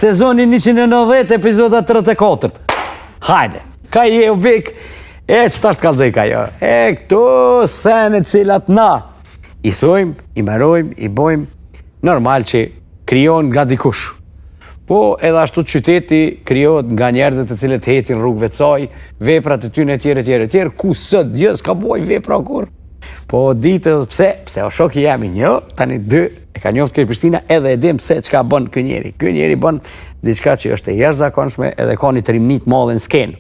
Sezoni 190, epizoda 34. Hajde, ka je u bik, qëta është kalzoj ka jo? Këtu sene cilat na i thojmë, i marojmë, i bojmë, normal që kryon nga dikush. Po edhe ashtu qyteti kryot nga njerëzit e cilët hecin rrugëve të saj, veprat e tyne tjere, ku sët djës ka boj vepra kur. Po ditë edhe pse o shoki jemi një, tani dy, e ka njoftë kërë Prishtina edhe edhim pse qka bën kë njeri. Kë njeri bën diçka që është e jashtëzakonshme edhe ka një trimnit madhe në skenë.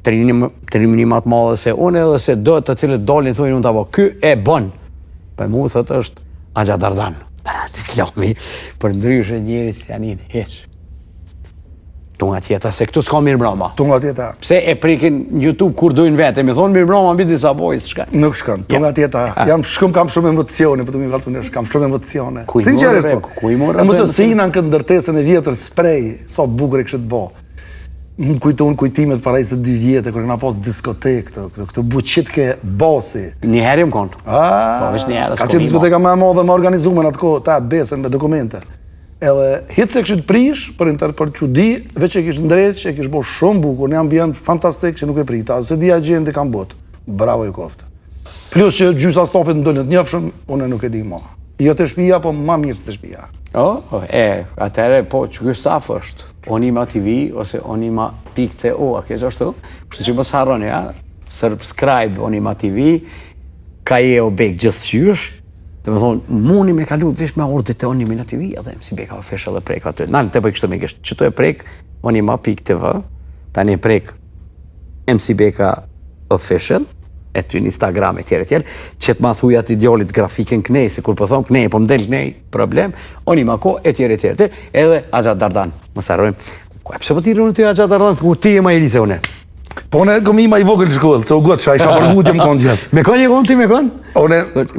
Trimnimat madhe se unë edhe se do të cilët dolin thujnë unë të abo, kë e bën. Për mu thot është Agja Dardan. Lomi, për ndryshe njeri të janin heq. Tunga tjeta, se këtu s'ka mirë mbroma. Tunga tjeta. Pse e prikin YouTube kur dojnë vete, mi thonë mirë mbroma mbi disa bojës, shka. Nuk shkon, tunga tjeta. Kam shumë emocione, për të mi valë kam shumë emocione. Sinqerisht po. Ku i morë? Emociona në këtë ndërtesën e vjetër sprej, sa bukur e kështë bo. Më kujton kujtimet para 22 vjetë, kër këna pas diskotek, këtë buqit ke basi. Një herë jëmë konë. Po, veç një herë ka qenë diskoteka me modhe me organizume në atë kohë, ta besën me dokumente. Edhe hitë se kështë prish, për që di, veç e kështë ndreq, e kështë bo shumë bukur, një ambient fantastik që nuk e prita, se di agjendi kam bot. Bravo i koftë. Plus që gjysa stofit në dëllët njëfshëm, une nuk e di ma. Jo të shpia, po ma mirë së të shpia. Atere, po, që kjo staf është, Onima TV, ose onima.co, a kjo është të? Kështë që mos harroni, subscribe Onima TV, ka je o bek gjithësysh, dhe me thonë, muni me kalu vesh me ordit e Onima TV, edhe MC Beka official e prek aty. Nalë të për kështë me gështë, që të e prek onima.tv, tani e prek MC Beka official, e ty në Instagram e tjere, që të ma thuja të idealit grafikën kënej, se kur për thonë kënej, po mdel kënej, problem, Onima ko e tjere, edhe Agja Dardan, më sarojmë, pëse po t'i rënë të Agja Dardan, ku ti e ma i lise une? Po ne kom ima i vogël shkollë, se u gotë që a isha përgutje më konë gjithë. Me konë një konë ti me konë?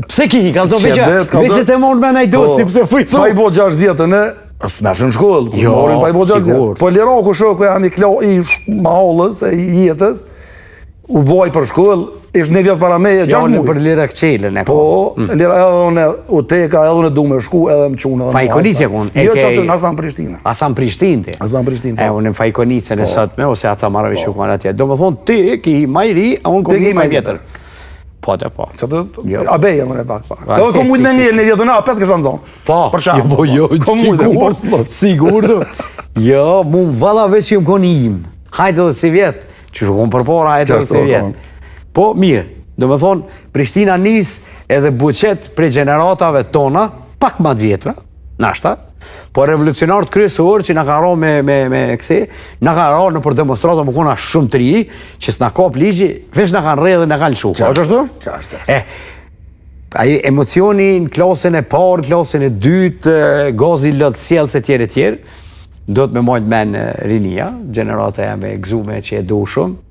Pse ki, kalzo veqe të morë me najdos, ti pëse fuj thonë? Pa i bo 6 djetë, ne, në shën shkollë, ku morin pa i bo 6 djetë. Po Liraku shokë, jam i klo i mahallës, e i jetës, u boj për shkollë, ishtë një vjetë para me, 6 mujë. Fjallë për Lira Këqelën e po, Lira edhe unë u teka, edhe unë du me shku, edhe më qunë. Fajkonicë konë? Jo që aty, në Asan Prishtinë. Asan Prishtinë ti? Asan Prishtinë, po. Unë në Fajkonicën e sot me, ose aca marrëve shukon atje. Do më thonë, ti ki majri, a unë kom një maj vjetër. Po të po. A beja më në pak. Edhe kom mujtë me njëllë një vjetër, a petë kështë në zonë. Po, jo, sigur. Jo, mu valla veç që më konë im. Hajtë edhe si vjetë, që shukon për pora, hajtë edhe si vjetë. Po, mirë, do më thonë, Prishtina nis edhe buqet prej generatave tona, pak ma të vjetra, nashta, po revolucionarët kryesor që nga ka ro me këse, nga ka ro në për demonstrata më kona shumë të ri, që s'na kap ligji, veç nga kanë redhe, nga kanë shu. Po që është? Qashtë. Aji emocioni në klasën e parë, klasën e dytë, gazi lëtë sjellës e tjere, do të me mojtë men rinia, generata jam e gzume që e du shumë.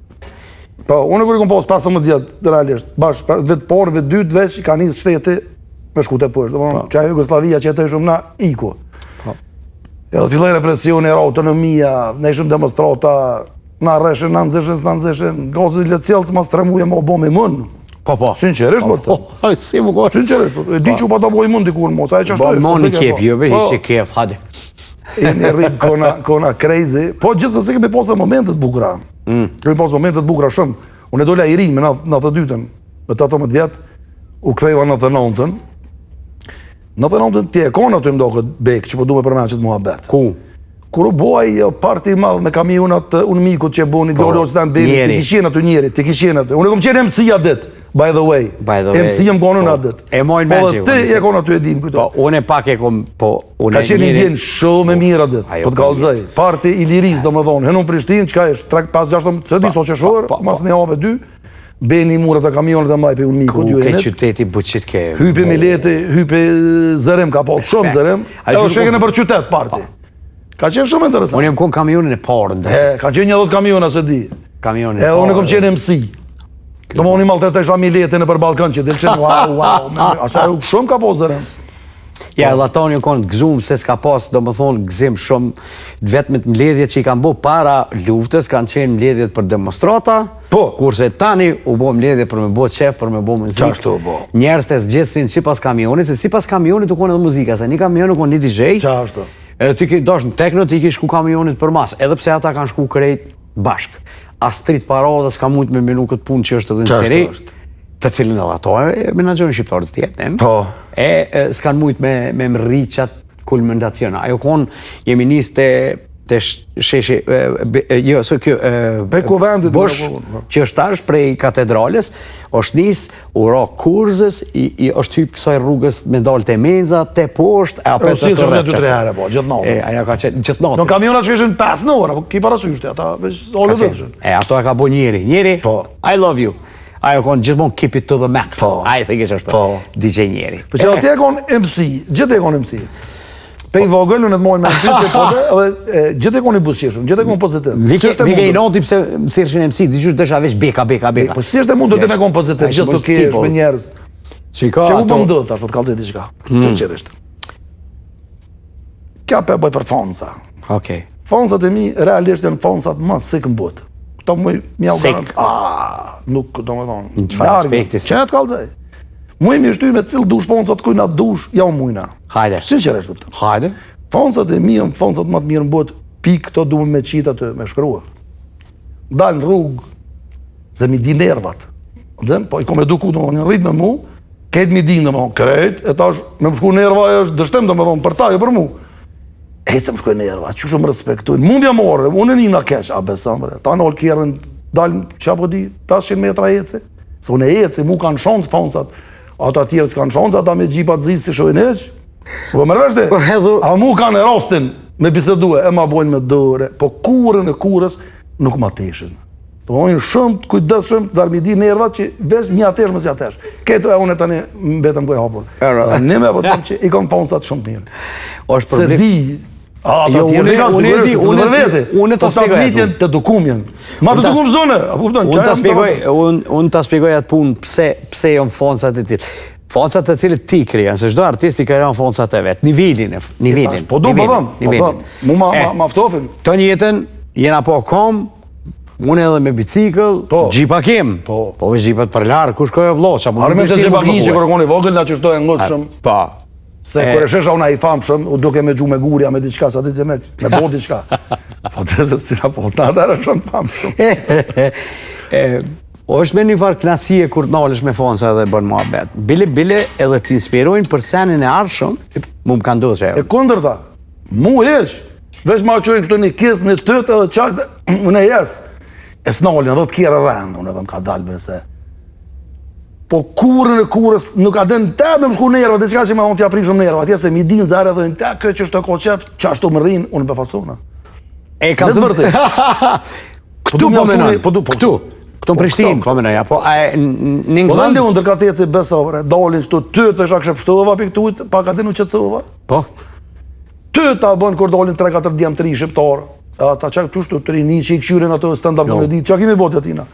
Po, unë kërë kom pas 15 djetë, realisht, bashkë, vetë parë, vetë dytë, veç, ka njësë shteti me shkute pështë, që a Jugoslavia që jetoj shumë na iku. Edhe filloj represioni, era autonomia, ne ishëm demonstrata, na rreshen, na nëzeshen, gazit le cjellës ma stremuje ma bo me mënë. Po. Sinqerisht, po të. Si më kohë. Sinqerisht, po. E di që pa ta boj mënë dikur mos, a e që ashtu është. Mënë i kep, jo, be, ishte kep, hadi. E një rritë kona crazy, po gjithë se kemi pasë momentet bukura. Kemi pasë momentet bukura shumë. Unë e dolla i ri me 92-ën, me 18 vjetë, u ktheva 99-ën. 99-ën ti e kona të imdo këtë bekë që po du me përmen që të muhabet. Ku? Kur u boj parti madhë me kamionat unë mikut që e boni, Glori Ostan Beni, ti kishen aty njeri, ti kishen aty. Unë e kom qenë MC-a dit, by the way. MC-a më konë unë atë dit. E mojnë me që. Po dhe ti e konë aty e dim këto. Po, unë e pak e kom, po, unë ka qenë indjen shumë e mirë atë dit, po të kalëzaj. Parti i liris, do më thonë, henon Prishtinë, qka ishtë, 5-6, se di so qeshorë, mas një ave 2, Beni murat e kamionat e maj pe unë mikut, ju e net. Ku ke qyteti buqit ke? Hype Mileti, hype Zërem, ka pas shumë Zërem, edhe shekën e për qytet parti. Ka qenë shumë interesant. Unë jam konë kamionin e parë ndër. Ka qenë një 10 kamiona se di. Kamionin e parë. Edhe unë kom qenë MC. Do më unë i maltretesha Mileti në për Balkan që del qenë wow. Asa shumë ka posë Zërem. Ja, edhe ata unë konë gëzumë se s'ka pas, do më thonë, gëzim shumë vetëm të mbledhjet që i kanë bo para luftës, kanë qenë mbledhjet për demonstrata, kurse tani u bo mbledhjet për me bo qef, për me bo muzik. Njerës të zgjithësin si pas kamionit, se si pas kamionit u konë edhe muzika, se një kamion u konë një DJ, Edhe ti ki dosh në tekno, ti ki shku kamionit për mas, edhe pse ata kanë shku krejt bashk. Astrit Parodha s'ka mujt me menu këtë punë që është edhe në seri, të cilin edhe ato e menaxhojnë shqiptarët tjetën. Po. S'kan mujt me mrriqat kulminacion. Ajo kon jemi nis te sheshi jo se kjo Bekuvendit Bosh që është tash prej katedrales, është nis uro kurzës i është hyp kësaj rrugës me dal te menza te poshtë e apet të rreth 2-3 herë po gjithnatë. Ajo ka qenë gjithnatë. Në kamionat që ishin 5 në orë, po ki parasysh ata veç olë vetën. Ato e ka bo njeri. Po. I love you. Ajo kon gjithmonë keep it to the max. Po. I think është DJ njeri. Po që atje kon MC, gjithë e kon MC. Pe i vogël unë të mojnë me ty po edhe gjithë e kon i buzëqeshur, gjithë e kon pozitiv. Vike i noti pse më thirrshin MC, dikush desha veç beka. Po si është e mundur të me kon pozitiv, gjithë të kesh me njerëz. Çika ato. Që u bëm dot tash, po të kallëzoj diçka. Sinqerisht. Kja pe bëj për Fonza. Okej. Fonzat e mi realisht janë fonzat më sik në botë. Këto më mjau garant. Nuk domethënë. Në çfarë aspekti? Çe të kallëzoj. Mu imi shty me cilë dush fonzat kujna dush, ja u mujna. Hajde. Sinqerisht vëtë. Hajde. Fonzat e mi janë fonzat më të mirë në botë, pikë këto duhet me qita të me shkrua. Dalë në rrugë, se mi di nervat. Po i kom eduku të një rritë me mu, ketë mi di në më krejt, e tash me më shku nerva e është dështem të me thonë për ta e për mu. E se më shku e nerva, që shumë respektojnë. Mundja more, unë e një nga keq, a besam bre. Ta në olë kjerën, dalë, që apo di, 500 metra eci. Se unë e eci, mu kanë shonë fonzat. Ata tjerët kanë shonë, ata me gjipat zisë si shojnë eq. Po mërveshte, a mu kanë e rostin me bisedue, e ma bojnë me dore, po kurën e kurës nuk ma teshin. Të mojnë shumë të kujdeshëm, zarmidi nervat që veç mi atesh më si atesh. Keto e unë e tani mbetëm bëj hapur. Një me po tëmë që i kam fonzat shumë mirë. Se di, ata tjerë i kanë sigurisht, se në vete, po të apnitjen të dukumjen. Ma të dukum zone, a kupton, që unë të spjegoj atë punë pse jonë fonzat e tjerë. Fonzat të cilët ti krijan, se çdo artist i krijon fonzat e vet, nivelin. Po do, mu ma ftofin. Të njëjtën, jena po kom, unë edhe me bicikl, gjipa kem. Po veç gjipat për larë, kush ka jo vloqa. Arme të gjipa ki që kërë koni vogël, nga që shtoj e ngëtë shumë. Pa. Se kërë shesha una i famë shumë, u duke me gju me gurja, me diqka, sa ti të me bo diqka. Po të se si na fos, na atërë shumë famë shumë. është me një farë knacije kur të nalësh me fonsa dhe bën muhabet. Bile edhe t'inspirojnë për senin e arshëm, mu më kanë ndodhë që e. E kundër ta, mu heq, veç ma qojnë kështu një kisë, një tëtë edhe qajtë, unë e jes, e s'nalën, edhe të kjerë rrenë, unë edhe më ka dalë bëse. Po kurën e kurës, nuk ka den te me më shku nerva, dhe qka që me thonë t'ja prish shumë nerva, atje se mi din zare dhe në te kjo që është të ko qef, që ashtu më rrinë, unë për fasona. E ka zë Këtu po menoj, këtu. Këto në Prishtinë, po menoj, apo në Po dhe ndi unë dërkateci besovre, dalin që ty të isha kështë pështova për këtujt, pa ka dinu qëtësova. Po? Ty ta bënë kur dalin 3-4 djemë 3 shqiptarë, ata që qështu të rini që i këshyrin ato stand-up komedi, që kemi botë atina.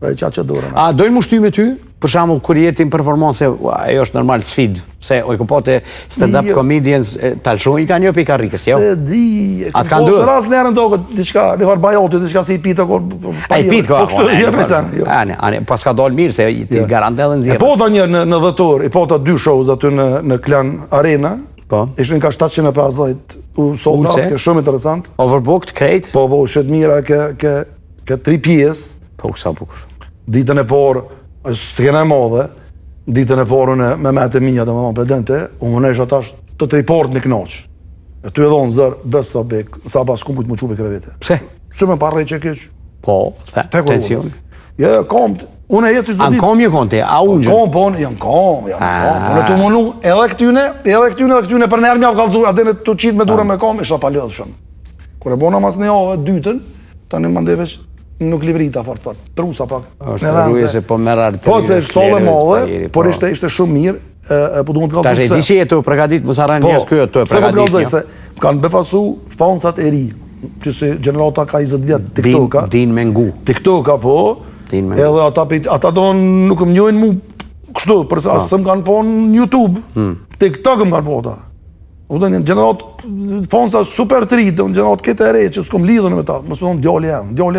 Që dorën. A dojnë mu shty me ty? Për shembull kur jetin performance, ajo është normal sfid, se o i këpote stand-up comedians talshon i kanë një pika rikës, jo? Se di, atë kanë duhet. Rast nërën do këtë, diçka, një farë bajoti, diçka si i pita, a i pita, po kështu, je presen. Pas ka dollë mirë, se ti garant edhe nëzirë. E pota një në dhëtor, i pota 2 shows aty në Klan Arena, ishin ka 750 soldat, ke shumë interesant. Overbooked, krejt? Po, shetë mira, ke 3 pjesë. Po, sa bukur. Ditën e porë, së kena e modhe, ditën e porë me metë e mija dhe me predente, unë më nesha tash të triport në knoqë. E ty edhe unë zërë, besë sa bekë, sa pas ku mujtë më qube krevete. Pse? Së me parrej që keqë. Po, tension. Je, komët, unë e jetë që së ditë. Anë kom një konti, a unë gjë? Kom, po, janë kom. Unë të mënu, edhe këtyne, për nërë mjavë kalëzu, adene të qitë me dure me kom, isha pa lëdhë shumë. Kër e bona mas një ove, dytën, tani më ndeve nuk livrita fort, trusa pak. është rruje se po merë arteri. Po se është solle modhe, por ishte shumë mirë, po du më të kalëzoj. Ta shë di që jetu pregadit, më sarajnë njës kjo, të e pregadit. Se po të kalëzoj, se kanë befasu fonzat e ri, që se generata ka 20 vjetë, TikToka. Din me ngu. TikToka, po, edhe ata do nuk më njojnë mu kështu, përse asë më kanë po në YouTube. TikTok më kanë po ta. Në gjenerat fonsa super të rritë, në gjenerat këtë e re që s'kom lidhën me ta, më s'me thonë djali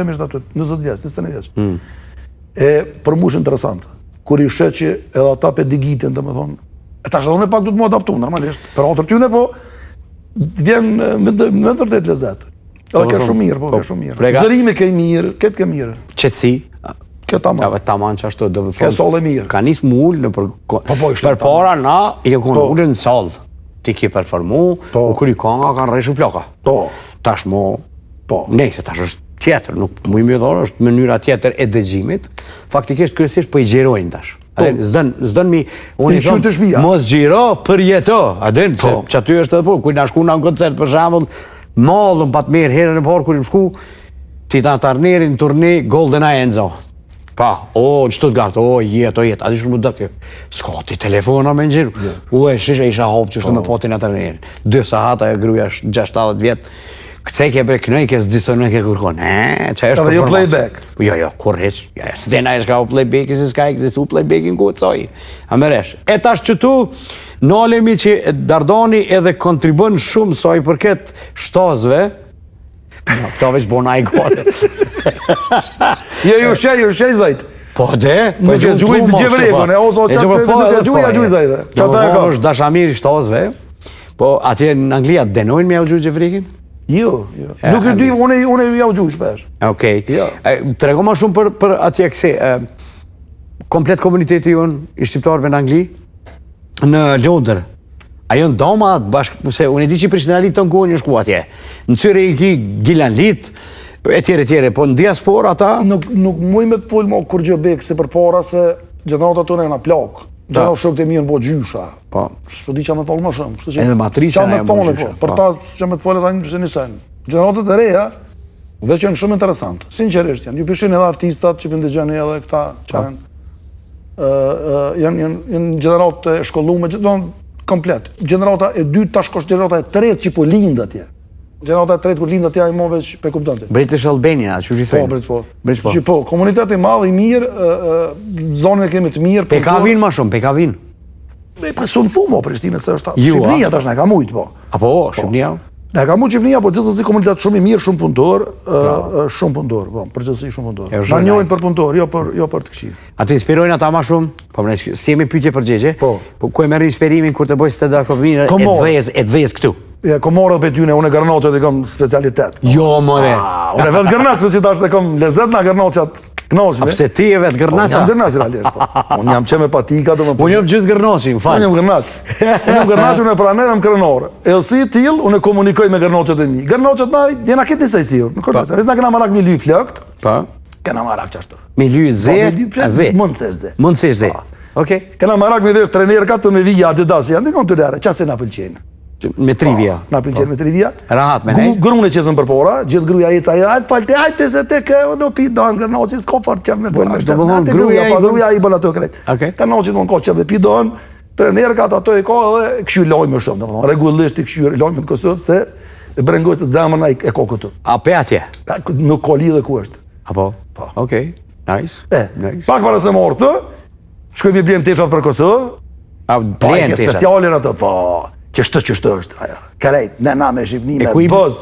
jem ishtë aty, 20 vjeç, 21 vjeç. E për mu është interesant, kur i shet që edhe ata pe digitin të me thonë, e ta shëllone pak du të mu adaptu, normalisht, për atër tyne po, vjen me vërtet lezet. Edhe ke shumë mirë, po, ke shumë mirë. Zërimi ke mirë, këtë ke mirë. Qetësi. Këtë tamam. Taman që ashtu, do të thonë. Ke solle mirë. Ka nis më ullë në për para na, i konë ullë në sallë. Ti ki performu, u kry konga kanë rreshu ploka. Tash mo, nejse, tash është tjetër, nuk mu i mjëdhore, është mënyra tjetër e dëgjimit. Faktikisht kërësisht po i gjerojnë tash. Zdën mi, unë i thonë, mos gjiro, përjeto. Adin, që aty është edhe po, kuj nga shku nga në koncert për shambull, mallën pa të mirë herën e parë kur i më shku, Titan Tarnerin, turni, GoldenEye Enzo. Pa, në Stuttgart, jetë, ati shumë më dëkë. S'ka ti telefona me në gjirë. Shisha isha hopë që shtu me potin e Tarnerin. 2 sahata e gruja 60 vjetë. Këtë ke bre kënoj, ke s'disë në ke kërkon. Që është performansë. Edhe jo playback? Jo, kur heq. Së dena e shka o playback, si s'ka existu playback-in ku të soj. A më resh. E tash që tu, nalemi që Dardani edhe kontribën shumë soj përket shtazve. Këta veç bona i gale. Ju shqej zajt. Po de? Nuk e gjuj për gjevrekon, ose qatë se nuk e gjuj zajt. Qata e ka. Është dashamir i shtazve. Po atje në Anglia denojnë me ja u gjuj gjevrekin? Jo. Nuk e di, unë ja u gjuj shpesh. Okej. Të rego ma shumë për atje kësi. Komplet komuniteti jonë i shqiptarëve në Angli, në Londër. Ajo në domat bashkë, se unë e di që i Prishtina-lit të nkohë një shku atje. Në cyre i ki Gilan-lit, e tjere, po në diaspora ata... Nuk muj me të full më kur gjë bekë, se për para se gjenerat ato në e nga plakë. Gjenerat shok të mirë në bo gjysha. Së di që me të folë më shumë. Edhe matrisën e më gjysha. Për ta që me të folë e ta një përse një sen. Gjeneratët e reja, veç janë shumë interesant. Sinqerisht janë. Ju pishin edhe artistat që për ndëgjeni edhe këta që janë gjeneratë e shkollume, komplet. Gjenerata e 2 tash është gjenerata e 3 që po lindë atje. Gjenerata e 3 kur lindë atje, i mo veç pe kuptante. British Albania, që që i thojnë? Po. Që po, komuniteti madh i mirë, zonën e kemi të mirë. Pe ka vinë ma shumë, pe ka vinë? Pe sun fumo, Prishtinë, se është Shqipnia tash ne ka mujtë, po. Apo, Shqipnia? Ne ka mujtë Shqipnia, po gjithësësi komunitet shumë i mirë, shumë punëtor, po, përgjithësi shumë punëtor. Na njohin për punëtor, jo për të këshirë. A të inspirojnë ata ma shumë? Po, si jemi pyetje përgjigje? Po. Po, ku e merë inspirimin kur të bëjë stand-up comedy e dhejës këtu? Komorët për tyne, unë e Gërnoqët e kom specialitet. Jo, more. Unë e vetë Gërnoqët, që tash të kom lezet nga Gërnoqët knoqëmi. A pëse ti e vetë Gërnoqët? Jam Gërnoqët, realisht. Unë jam që me patika. Unë jam gjysë Gërnoqët, më falë. Unë jam Gërnoqët. Unë jam Gërnoqët, unë e pranë, jam Kërënorë. E si t'il, unë e komunikoj me Gërnoqët e mi. Gërnoqët na, jena këtë njësaj si ju. Ves na kena marak mi lyj flëkt. Kena marak qashtu. Mi lyj ze? Mundësish ze. Kena marak mi vesh trener ka të me vija Adidas, janë dikon të lere, qasë na pëlqenë. Me trivia. Na pëlqen me trivia. Rahat me nej. Grunë e qesën për para, gjithë gruja eca, hajtë falte, hajtë se te ke, në pi doan, Gërnoqës, s'ko fort që me folë me shtetë. Gruja i bën ato krejt. Gërnoqës më në ko që me pi doan, trener ka ato e ko edhe këshyr lojme shumë, regullisht i këshyr lojme të Kosovë, se brengojtë të zemën e ko këtu. A pe atje? Nuk ko lidhe ku është. Apo? Okej, nice. Pak para se morë të, shkojmë i blem teshat për Kosovë, specialin ato, qështë është, kërejt, në me Shqipni, me bëz,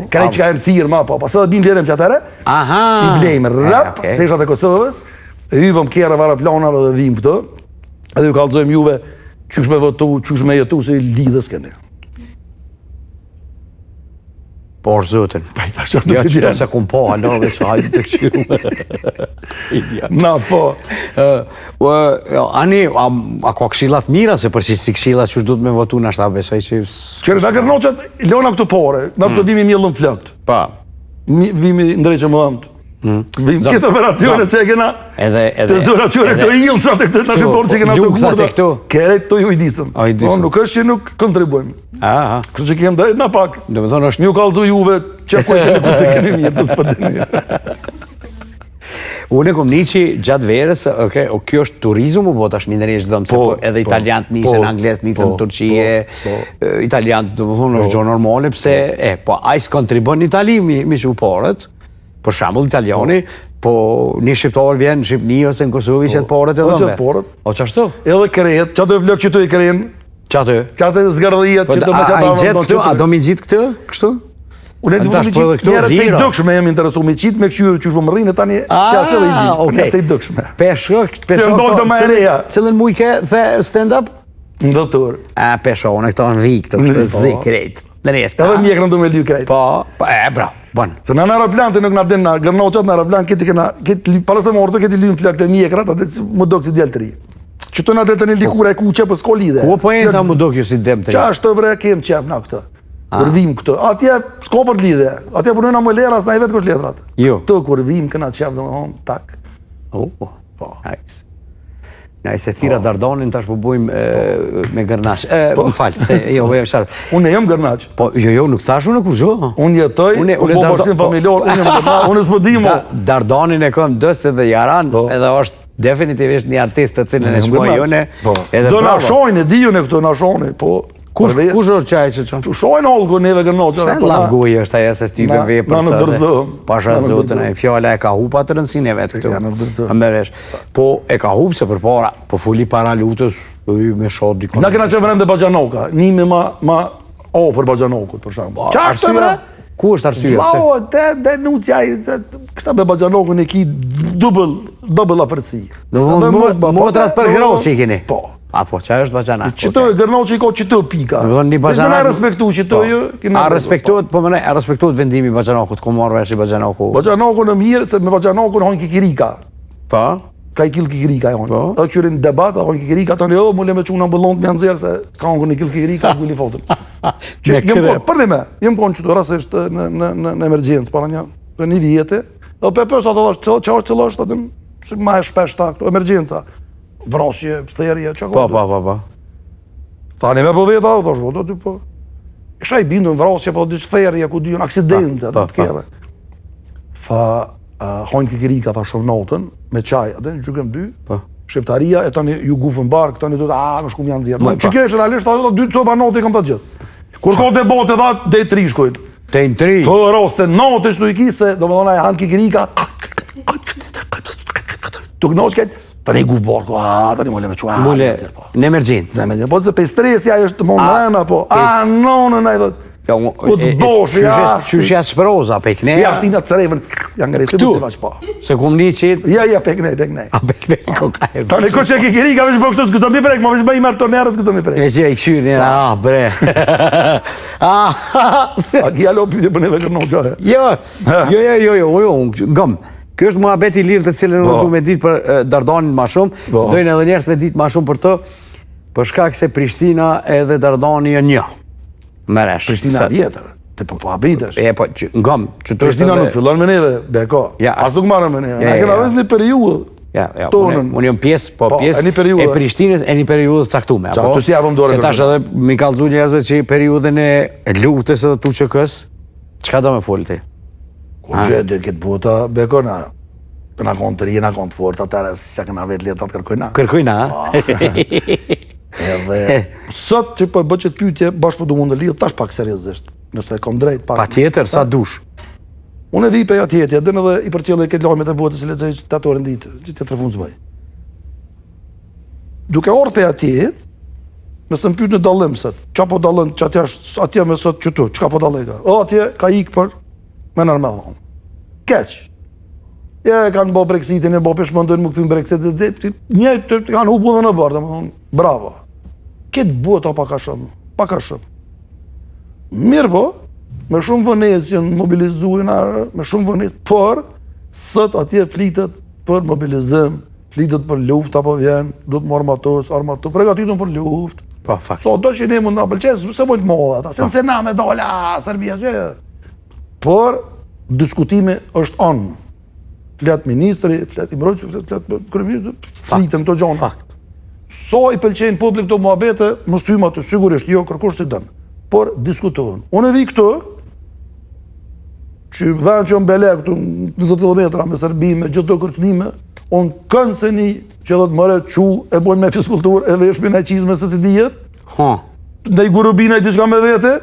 kërejt që ka e në firma, pasë dhe bim lirem që atëre, i blejmë rëp, teshat e Kosovës, e hybëm kjera vara planave dhe vim këto, edhe ju kalëzojmë juve qysh me votu, qysh me jetu, se i lidhës këne. Por zotën. Jo qëta se kum po, halove, se hajtë të këshiru. Na, po. Ani, a ka këshillat mira, se përsi si këshillat që du të me votu në ashtë besoj që... Qërë, na Gërnoqët, lona këtu pore, na këtu vimi mjellën flëkt. Pa. Vimi ndrejqë më dhëmët. Këtë operacione që e kena, të zoracione këto ilësat e këtë të shqiptorë që e kena të kurda, keret të ju i disëm. Nuk është që nuk kontribuojmë. Kështë që kemë dhejt na pak. Një kalëzu juve që ku e kene ku se kene mirë, se s'pët dhe mirë. Unë e kom një që gjatë verës, kjo është turizmu, po tash minërisht dhëmë, se edhe italianët nisën, angles nisën, Turqie, italianët, dhe më thonë, është gjo normale, pëse, po ajës kontribon në Itali, mi që u parët, për shambull italiani, po një shqiptar vjen në Shqipni ose në Kosovë i qëtë parët e dhëmbe. O qashtu? Edhe krejet, që ato e vlëk që tu i krejen. Që ato? Që ato e zgardhijet që do me që ato a do mi gjitë këtë, kështu? Unë e du me qitë, njerët të i dëkshme jemi interesu me qitë, me këshyrë që shpo më rrinë, tani që asë edhe i di, njerët të i dëkshme. Peshë, se ndollë do me e reja. Cilën mujke the stand-up? Ndëtur. Peshone, këto në vik, këto kështë zi krejt. Edhe mjekrën du me lyu krejt. Po, bravo, bon. Se në aeroplan të nuk në den në gërnoqat në aeroplan, para se morë të keti lyu në flak të mjekrat, atë më do kësi djel të ri. Që të në atë të një likura e ku që për s'ko lidhe. Ku po e në ta më do kjo si dem të ri? Qa është të bre, kem qef na këtë. Kur vim këtë. Atje s'ko për lidhe. Atje për nëna më lera, s'na i vetë kush letrat. Jo. Të kur vim këna qef dhe më thonë, tak. Nice. Nice, e thira Dardanin tash po bujmë me gërnaç. Më falë, se jo, bëjmë shartë. Unë jam gërnaç. Po, jo, nuk thash unë kush jo. Unë jetoj, po bashkim familjor, unë jam gërnaç, unë s'po di mo. Dardanin e kam dëst edhe Jaran, edhe është definitivisht një artist të cilën e shmoj jone. Do na shojnë, di jone këto na shojnë, po... Kush është qaj që qënë? Shojnë olgu neve gërnoqë. Shë lavguj është aja se s'type vepër së... Na në dërzëm. Pasha zotën e fjalla e ka hupa të rëndësine vetë këtu. Ja në dërzëm. Amberesh. Po e ka hupë se për para, po fuli para lutës, me shot dikon. Na kena që vërëm dhe Bajanoka, nimi ma ofër Bajanokut, për shambë. Qa është të vre? Ku është arsye? Lao, te nucja, kështa me Bajanokun e ki double afërsi. Motrat për gërnoqë i keni? Po. Apo, qa është Bajanak? Qëto e gërnoqë i ka qëto pika. Një Bajanak... Mëna respektu qëto ju... A respektuot vendimi Bajanokut, ku marrë vesh i Bajanoku? Bajanoku në mirë, se me Bajanoku në hojnë kikirika. Pa? Ka i kill kikirika e hojnë. Dhe qërin debat, hojnë kikirika, të një mule me qunë ambulont me anëzirë, se ka hojnë në kill kikirika, ku li fotën. Përni me, jem konë qëto rasisht në emergjensë, para një vjetë, dhe pepës ato dhe që është cëllë është, ma e shpesh ta këto, emergjenca. Vrasje, therje, që ka? Pa. Thani me po veta, dhe shko, do ty po... Isha i bindu në vrasje, po dhe therje, ku dyën, aksidente, të kere. Tha, hojnë kikirika, tha shumë natën, me qaj, atë në gjykëm dy, shqiptaria, e tani ju gufën barë, këtani të me shkum janë zjerë. Që kesh realisht, ato dy copa natë i kam të gjithë. Kur ka debote, tha, dhe i tri shkojnë. Te i tri? Të raste, natë ishtu i kise, do me dhona e hanë kikirika, të knoqket, tani i gufë barë, tani mule me qua. Mule, në emergjencë. Në emergjencë, po se pe stresja është mund rena, po, nonën, a i dhët, ku të bosh, jashtë. Qysh jashtë shproza, pekne? Jashtë i në të cerevën, janë nga resi, mësi vaq pa. Se kum një qitë? Ja, pekne. A, pekne, ko ka e bërë. Tani, ko që kikirika, veç po këtu s'këzëm një prek, ma veç bëj marë tonerë, s'këzëm një prek. Veç i këshyri një, bre. A kja lopi të bëneve kërno qahe. Jo, gëm. Kjo është muhabet i lirë të cilën nuk du me ditë për Dardanin ma shumë, dojnë edhe njerës me ditë ma shumë për të, për shkak se Prishtina edhe Dardani e një. Meresh. Prishtina vjetër, të po habitesh. Ngëm, që të është Prishtina nuk fillon me neve, beko. As nuk marrën me neve. Ne kena vëz një periudhë. Unë jam pjesë, po pjesë e Prishtinës e një periudhë caktume. Qa, të si japëm dore kërë. Se tash edhe mi kalëzu njerëzve që periudhën e luftës edhe tu që kësë, qka do me folë ti? Kur gjede këtë buta, beko na konë të rije, na konë të fort, atërë, se këna vetë letat kërkojna. Kërkojna, Edhe, sot që për bëqet pyetje, bashkë për du mund të lidhë, tash pak seriosisht, nëse kom drejt pak. Pa tjetër, sa dush? Unë e vi për atjetja, dhe në dhe i përqele këtë lojmet e botës, le të zëjë 8 orë në ditë, që të trefun zbëj. Duke orë për atjet, nëse më pyet në dallim sot, qa po dallën, që atje me sot qëtu, qka po dallega? Atje ka ikë për me nërmel, keq. Ja, kanë bo Brexitin, e bo peshmëndojnë më këthim Brexit, një të kanë hupu dhe në bërë, bravo. Këtë bota paka shumë. Mirë po, me shumë vënez që në mobilizujnë, me shumë vënez, por, sët atje flitet për mobilizim, flitet për luft, apo vjen, du të më armatos, pregatitun për luft. Pa, fakt. So, do që ne mund në pëlqes, se mund të modha ata, se na me dola, Serbia, që por, diskutimi është anë. Flet ministri, flet i mbrojtës, flet kërëmirë, flitën të gjonë. Fakt. So i pëlqenë publik të muhabete, më styma të sigurisht, jo kërkush si dënë. Por, diskutohen. Unë e vi këtu, që vend që më bele këtu 20 km me Serbi, me gjithë të kërcnime, unë kënë se një që dhe të mëre që e bojnë me fiskultur, e veshpin e qizme se si dijet, dhe i gurubina i diçka me vete,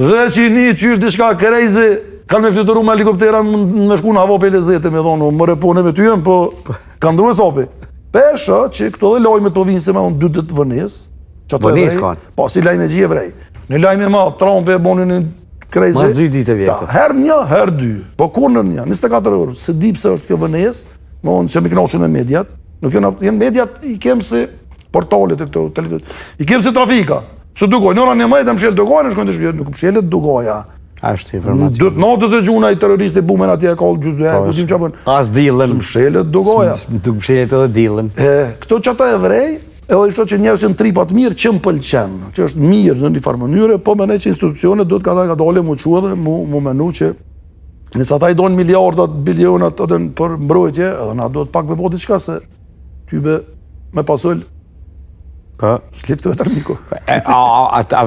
dhe që një qysh diçka krejzi, kanë me flytëru me helikoptera me shku në havo për lezete, me thonë, më repone me ty jem, po kanë ndru e sopi. Pesha që këto dhe lojmet po vinë se me thonë 2 ditë vënes, që ato vënes kanë? Po, si lajme gjie vrej. Në lajme ma, Trump e boni në krejzi. Mas 2 ditë vjetë. Her një, her 2. Po kur në një, 24 orë, se di pëse është kjo vënes, më thonë që mi knoqën e mediat, nuk jenë mediat i kemë se portalet e këto televizion. I kem si trafika. Së dugoj, në orën 19 më shkel dugoj, në shkojnë të shpjetë, nuk më shkelet dugoja. Ashtë informacion. Dëtë natës e gjuna i terroristi bumen atje e kallë gjusë dhe ku tim qa bën. As dilën. Së më shkelet dugoja. Nuk më shkelet edhe dilën. Këto që ata e vrej, edhe ishto që njerës janë tripat mirë që më pëlqen, që është mirë në një farë mënyre, po me ne që institucionet do të ka dole mu qua dhe mu menu që nësë ata i dojnë miliardat, bilionat për mbrojtje, edhe na do të pak me po diçka se tybe me pasëll sliftë vetër miku.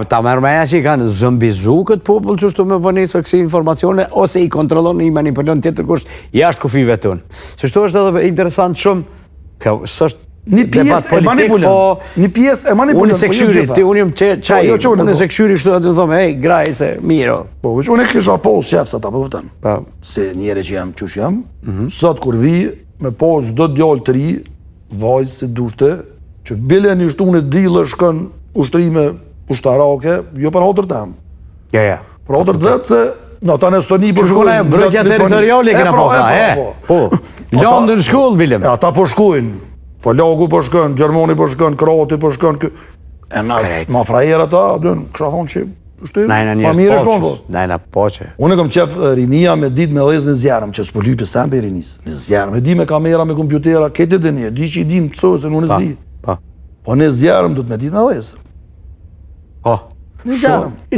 Ta merë meja që i kanë zëmbizu këtë popull që shtu me vënisë kësi informacione, ose i kontrolon i manipulon tjetër kush jashtë kufive tënë. Që shtu është edhe interesant shumë, së është një pjesë e manipulon. Një pjesë e manipulon. Unë se këshyri, unë jam qaj, unë se këshyri kështu atë të thome, hej, graj se miro. Po, unë e kisha posë shefës ata, po vëtën. Se njere që jam qush jam, sot kur vi, me posë do djallë të ri, vajzë se dushte, që bile një shtune dilë shkën ushtrime ushtarake, jo për hotër tem. Ja. Për hotër të vetë se, në ta në Estoni për shkojnë. Që shkona e brëtja teritoriali e kena posa, Po, landë në shkollë, bilem. Ata po shkojnë. Po Lagu po shkën, Gjermoni po shkën, Kroati po shkën, ma frajer ata, kësha thonë që shtim, ma mire shkon po. Najna poqe. Unë kam qef rinia me dit me lez në zjarëm, që s'po lypi sempe i rinis. Në zjarëm, e di me kamera, me kompjutera, këtë dhe një, di që i di më të sojë, se në s'di. Po në zjarëm du të me dit me lez. Po. Në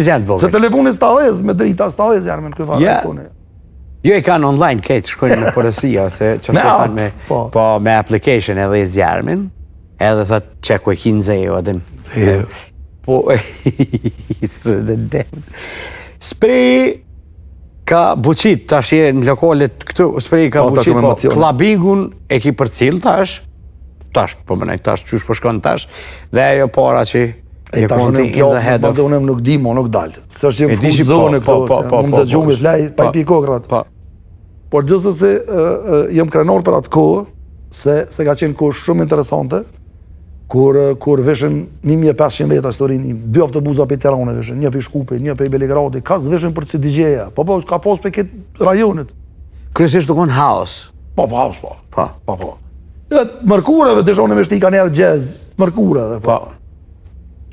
zjarëm. Se telefonin s'ta lez, me drita s'ta lez zjarëm në këfar telefoni. Jo e kanë online, kejtë shkojnë me përësia, se që shkojnë me me application edhe i zjarëmin, edhe thët që ku e kinë zejo, edhe po, Sprej ka buqit, tash je në lokalet këtu, Sprej ka buqit, po, klabingun e ki për cilë tash, po mënej, tash, qysh po shkon tash, dhe ajo para që e tash unë e plakë, dhe unë nuk di, mo nuk dalë. Së është jem shku zone këto, unë të gjumë i flaj, pa i pi kokrat. Por gjithë se jem krenor për atë kohë, se ka qenë kohë shumë interesante, kur veshën 1500 veta historinë, 2 autobuza për Tirane veshën, 1 për Shkupi, 1 për Belegradi, ka zveshën për që DJ-ja, po ka pos për këtë rajonit. Kryesisht të konë house? Po, house, po. Mërkureve të shonë me shti ka njerë jazz, mërkureve, po.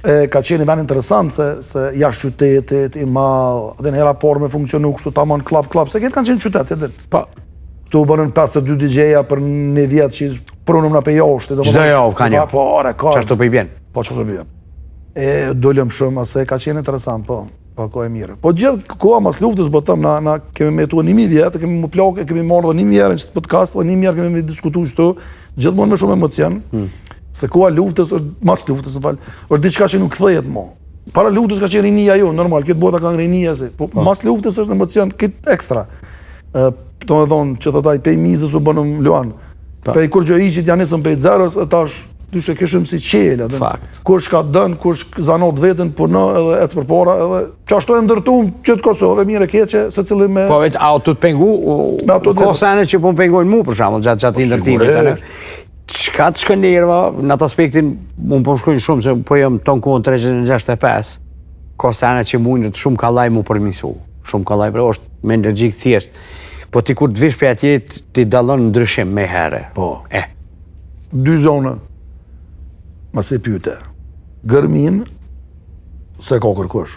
Ka qenë i ven interesant se jashtë qytetit, i malë, dhe në hera por me funksionu kështu ta mon klap, se këtë kanë qenë qytet, edhe. Këtu bënën 52 DJ-ja për një vjetë që prunëm në pe jashtë. Qdo javë ka një? Po, qashtu për i bjenë? Po, qashtu për i bjenë. Dollëm shumë, se ka qenë interesant, po ko e mire. Po gjithë koha mas luftës, bëtëm, na kemi metu 1000 vjetë, kemi më plakë, kemi marrë dhe 1 herë në qëtë podcast, dhe 1 herë kemi diskutu qëtu, gjithë mund me shumë emocion. Se koha luftës, mas luftës, është diçka që nuk kthehet mo. Para luftës ka qenë rinia jo, normal, këtë bota ka në rinia se, po mas luftës është emocion këtë ekstra. Do me thonë që të taj pej mizës u bënëm luan. Pej kur gjë iqit janë nisëm pej zerës, e tash dyshe kishëm si qele. Kur shka dënë, kur zanot vetën punë edhe ecë për para, edhe që ashtu e ndërtum qëtë Kosovë, mire keqe, se cili me... Po vetë, a të të pengu, ko sene që po më pengojnë mu, për shamull, gjatë ndërtimit. Qka të shkëndirëva, në atë aspektin, unë po më shkojnë shumë, se po jëmë tonë kohën 365, ko sene që mujnë të shumë kalaj mu përmisu. Shumë kalaj, është me energjik thjesht. Po ti kur të vish për atje, ti dalon ndryshim me herë. Po. 2 zone, ma se pyte. Gërmin, se ka kërkush.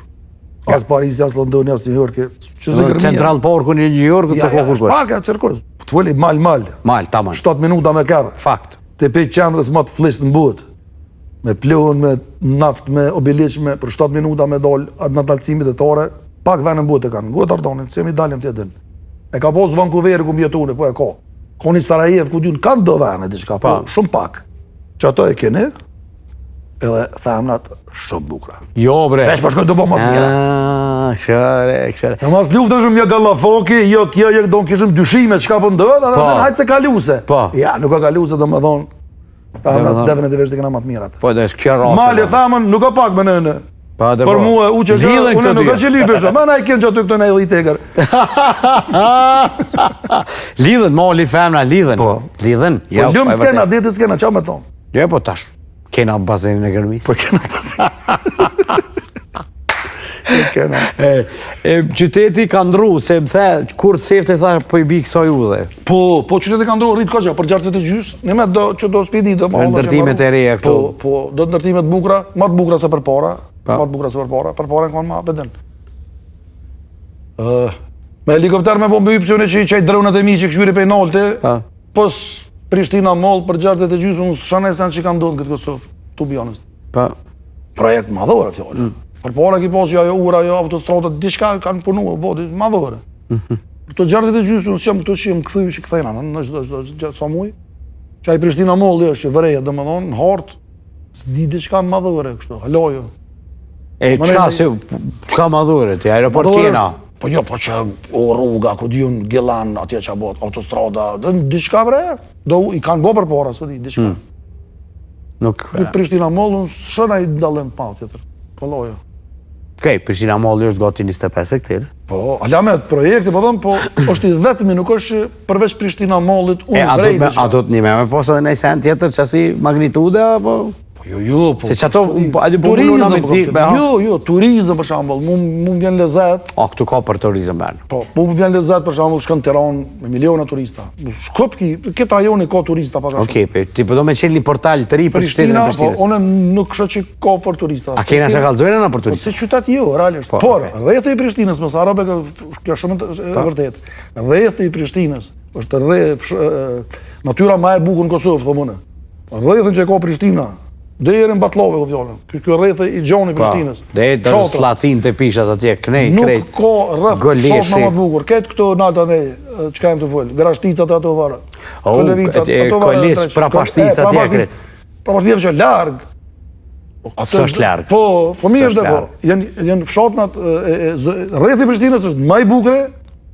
As Paris, as Londoni, as New York, që se gërmin. Central Parku një New York, se ka kërkush. Parka, qërkush. Të vëli mal. Mal, taman. 7 minuta me kërë. Fakt. Të pej qendrës më të flisht në botë. Me plohën, me naft, me obiliqme, për 7 minuta me dollë atë në dalëcimit e tore, pak venë në botë e kanë. Gotë Ardonit, se mi dalim të edhin. E ka posë Vancouver ku mjetune, po e ka. Ka një Sarajev, ku dynë kanë do vene, diçka, po shumë pak. Që ato e keni, edhe themnat shumë bukra. Jo, bre. Vesh përshkoj do bo më të mira. Këshare. Se mas luftën shumë një gallafoki, jo do në kishëm dyshime që ka për ndëve, dhe dhe hajtë se kaluse. Ja, nuk ka kaluse, do me thonë, definitivisht i këna më të mirat. Po, dhe është kjo rase. Mali, themën, nuk ka pak me nënë. Për mua, u që unë nuk ka që lipesha, ma na i kënë që aty këtë në e li tegar. Lidhen, mali, femna, lidhen. Lidhen. Po, lëmë s'kena, deti s'kena, qa me tonë? Jo, po tash, kena bazenin e gërmis. Po, kena bazenin. Qyteti ka ndru, se më the, kur të sefte tha, po I bi kësaj udhe. Po qyteti ka ndru, rritë koqja, për 60 gjysë, në që do spidi, do më ndërtimet e reja këtu. Po, do të ndërtimet bukra, ma të bukra se për para, për para në konë ma beden. Me helikopter me bombe ypsione që I qaj dronët e mi që këshyri pe nalte, pos Prishtina Mall për 60 gjysë, unë shane sen që ka ndodhë këtë Kosovë, to be honest. Projekt madhore, fjallë. Për para ki pas që ajo ura, ajo autostradët, diçka kanë punu, madhore. Këto 60 gjysë, unë s'jam këto që jem këthuj që këthejna, në gjithë sa muj. Që ai Prishtina Mall është që vëreja, dhe më thonë, në hartë, s'di diçka madhore kështu, halojo. Qka madhore, ti aeroport kena? Po jo, po që rruga, ku diun Gjelan, atje që bot, autostrada, diçka bre, I kanë bo për para, s'pëdi, diçka. Prishtina Mall, unë shëna I dalëm pa, tjetër, halojo. Okej, Prishtina Mall është gati 25 hektarë. Po, alamet projekti, po thëmë, po është I vetëmi, nuk është përveç Prishtina Mallit, unë vrejt. A do të një me posa dhe në sen tjetër që asi magnitude, apo? Jo, po. Se që ato, turizm për shambull, mu vjen lezet. A, këtu ka për turizm bërë. Po, mu vjen lezet për shambull, shkën Tiranë me miliona turista. Shkëp këtë rajoni ka turista pa ka shumë. Okej, ti përdo me qenë një portal të ri për qytetin e Prishtinës. Po, one nuk shë që ka për turista. A kena që kalzojnë në për turista? Se qytet jo, realisht. Por, rrethë I Prishtinës, mësë arabe, kjo shumë e vërtet. Rrethë I Prishtinës, është natyra ma e bukur në Kosovë, thomune. Rrethën që ka Prishtina, dhe I erën Batlove, këtë fjallën. Kjo rrethë I gjoni Prishtinës. Dhe e të slatin të pishat atje, knej, krejt, nuk ka rrëth, shot në më të bukur. Ketë këto nalta ne, që ka jem të full, grashticat e ato varë. Kolis, prapashtica atje, krejt. Prapashtica që largë. Së është largë. Po mi është dhe po. Jenë fshatnat, rrethë I Prishtinës është maj bukre,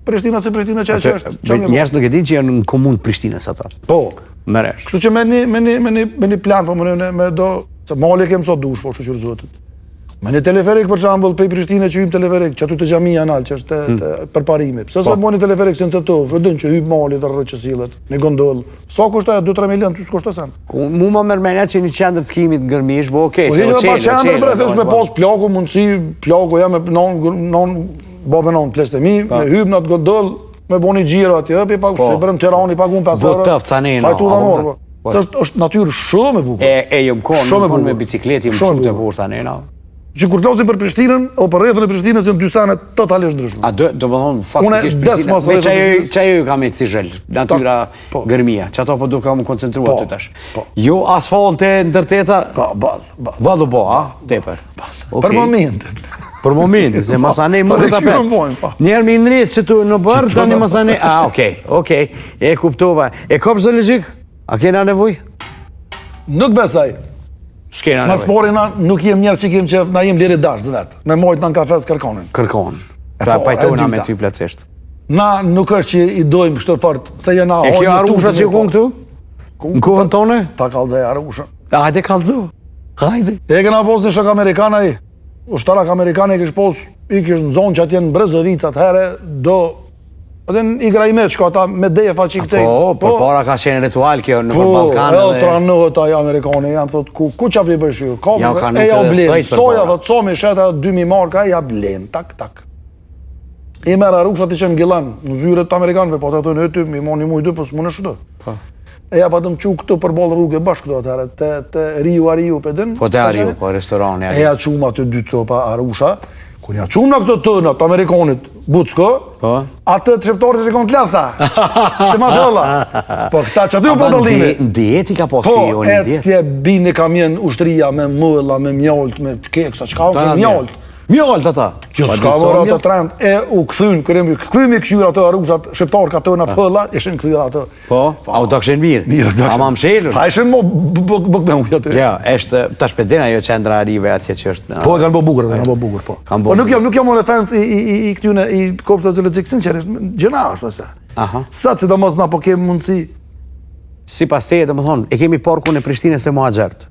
Prishtina se Prishtina që është. Njerës nuk e din që janë në komunë Prishtinës ato. Po. Mëresh. Kështu që me një plan, po me do, se mali kemë sot dush, po shqyqyrë zotit. Me një teleferik për shambull, pe I Prishtine që hymë teleferik, që aty të gjamija nalë, që është përparimi. Pse sa mo një teleferik se në të tovë, rëdën që hymë mali të rrë që silët, një gondolë. Sa kushta 2-3 milion, ty s'kushta sen. Mu më mërmenja që një qendër të kimit ngërmish, bo okej, se o qelë. Po me pas plaku, mundësi, plaku ja me babë non plestemi, me hymë në të gondolë, me bo një gjiro atje, se bërën Tirani pagun 5 euro. Bëtëf, canena. Hajtu dhe morë, se është natyrë shumë e bukur. Jëmë konë me biciklet, jëmë shumë të vurë canena. Që kur flasim për Prishtinën, o për rrethën e Prishtinës janë dy sene totalisht ndryshme. A do të thonë faktikisht Prishtina, veç ajo ka me cizhel, natyra gërmia, që ato po duka më koncentrua ty tash. Jo asfalte ndërteta, ballu po, a? Tepër. Për momentin. Për momentin, se masane më të apet. Njerë mi nërrit që tu në bërë, të një masane, okej, e kuptova. E kopë zoologjik? A kena nevoj? Nuk besaj. Në sporina nuk jem njerë që kem që na jem liri dash zë vetë. Me mojt në në kafes kërkonin. Kërkon. Pra pajtona me ty plëtsisht. Na nuk është që I dojmë kështë fort, se jena hojnë... E kjo Arusha që kun këtu? Në kohën tone? Ta kalzaj Arusha. Hajde kalzu. Hajde. E kena pos një shok Amerikana I. Ushtarak Amerikane I kish pos, I kish në zonë që atje në Brezovicat herë, do... Atë I grajmet që ka ta me defa që I këtej. Po, për para ka qenë ritual kjo në për Balkanë dhe... Po, tranohet aja Amerikani, janë thot, ku qa për I bëshu? E ja blenë, soja, thot, so me sheta 2.000 marka, e ja blenë, tak. I mera Arusha ti qenë Gjelan, në zyret të Amerikanëve, po të thënë e ty, mi moni mu I dy, po s'mu në shdo. E ja pa të më qu këtu për bolë rrugë, bashkë këto atëherë, të Riu, për din. Po të Riu, po restorani. E ja qumë aty 2 copa Arusha. Kër ja qumë në këto tëna të Amerikanit Bucko, atë të shqiptarët të shikon të letha, se ma tëlla. Po këta që aty u përdallime. Dieti ka pas kjo një diet. Po, e tje bini kamjen ushtria me mëlla, me mjollt, me keksa, qka u të mjollt. Mjollt ata? Që s'ka vërë ato trend, e u këthyn, këthymi këshyra të Arushat, shqiptarë ka tëna pëlla, ishin këthyra ato. Po, a u të këshin mirë? Mirë, a ma më shelur? Sa ishin mo bëk me ujë aty. Ja, eshte, ta shpedina jo qendra Rive atje që është... Po, e kanë bo bukur, po. Po nuk jam on defense I këtyne, I kopë të zëllëgjik, sinqerisht, gjëna është mëse. Sa që do mos na po kemë mundësi. Si pas teje, dhe më thonë, e kemi parku në Prishtines të Muhaxhert.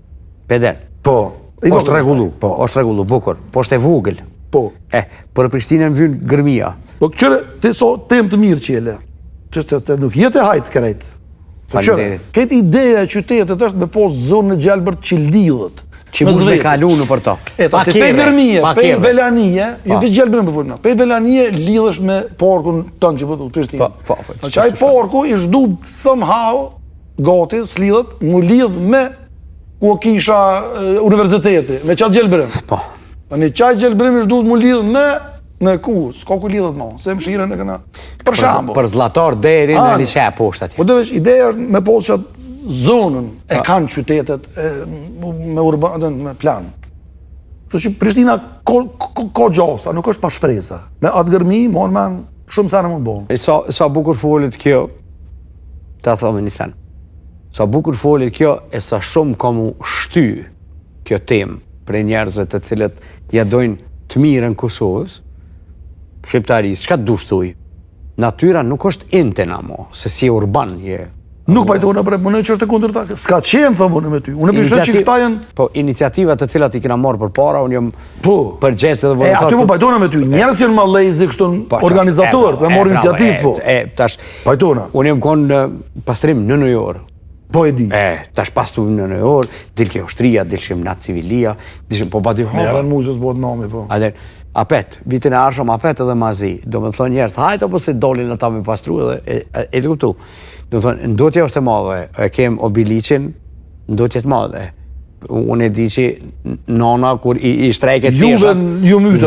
Peden. Po. Është regullu, bukur. Po është e vogël. Po. Për Prishtinën vynë gërmia. Po qëre, ti so tem të mirë qele. Që nuk jetë e hajtë kërejt. Këtë ideja e qytetet është me po zonë në gjelbër që lidhët. Që mund me kalu në për to. Eta, te pej gërmije, pej velanije, jo veç gjelbërën për fulna, pej velanije lidhësh me porkun tënë që pëtu, Prishtinë. Që aj porku i shdub somehow, gati, slidhët, mu lidh me ku kisha universiteti, me qatë gjelbërën. Një qatë gjelbërën i shdub mu lidh me ku, s'ka ku lidhët mo, se më shiren e këna. Për shambo. Për zlatar deri në liqe e poshtë atje. Po dhe veç, ideja është me posë qatë zonën e kanë qytetet me urbanën, me plan. Kështu që Prishtina ka gjasa, nuk është pa shpresa. Me atë gërmi, mon men, shumë sene mund bonë. Sa bukur folit kjo, ta thome një sen, sa bukur folit kjo e sa shumë ka mu shty kjo temë për njerëzve të cilët ja dojnë të mirën Kosovës, shqiptarisë, çka dush thuj? Natyra nuk është intena mo, se si urban je. Nuk pajtona bre, më në që është e kundër ta. S'ka qenë, thëmë me ty. Unë përshët që këta jenë... Po, iniciativat të cilat i kena morë për para, unë jëm përgjese dhe volontar... aty po pajtona me ty. Njerës jenë ma lejzi kështu organizatorët, me morë iniciativë, po. Pajtona. Unë jëm konë pastrim në New York. Po e di. Tash pastrim në New York, dilke ushtria, dilshem natë civilia, dilshem po bati hova. Merën muzës bëhet nami, po. Apet, vitin e arshëm apet edhe mazi, do me thonë njerës, hajtë apo se dolin ata me pastru edhe, e të kuptu. Do me thonë, ndotja është e madhe, e kem Obilicin, ndotja të madhe. Unë e di që nona, kur i shtrejke të tesha,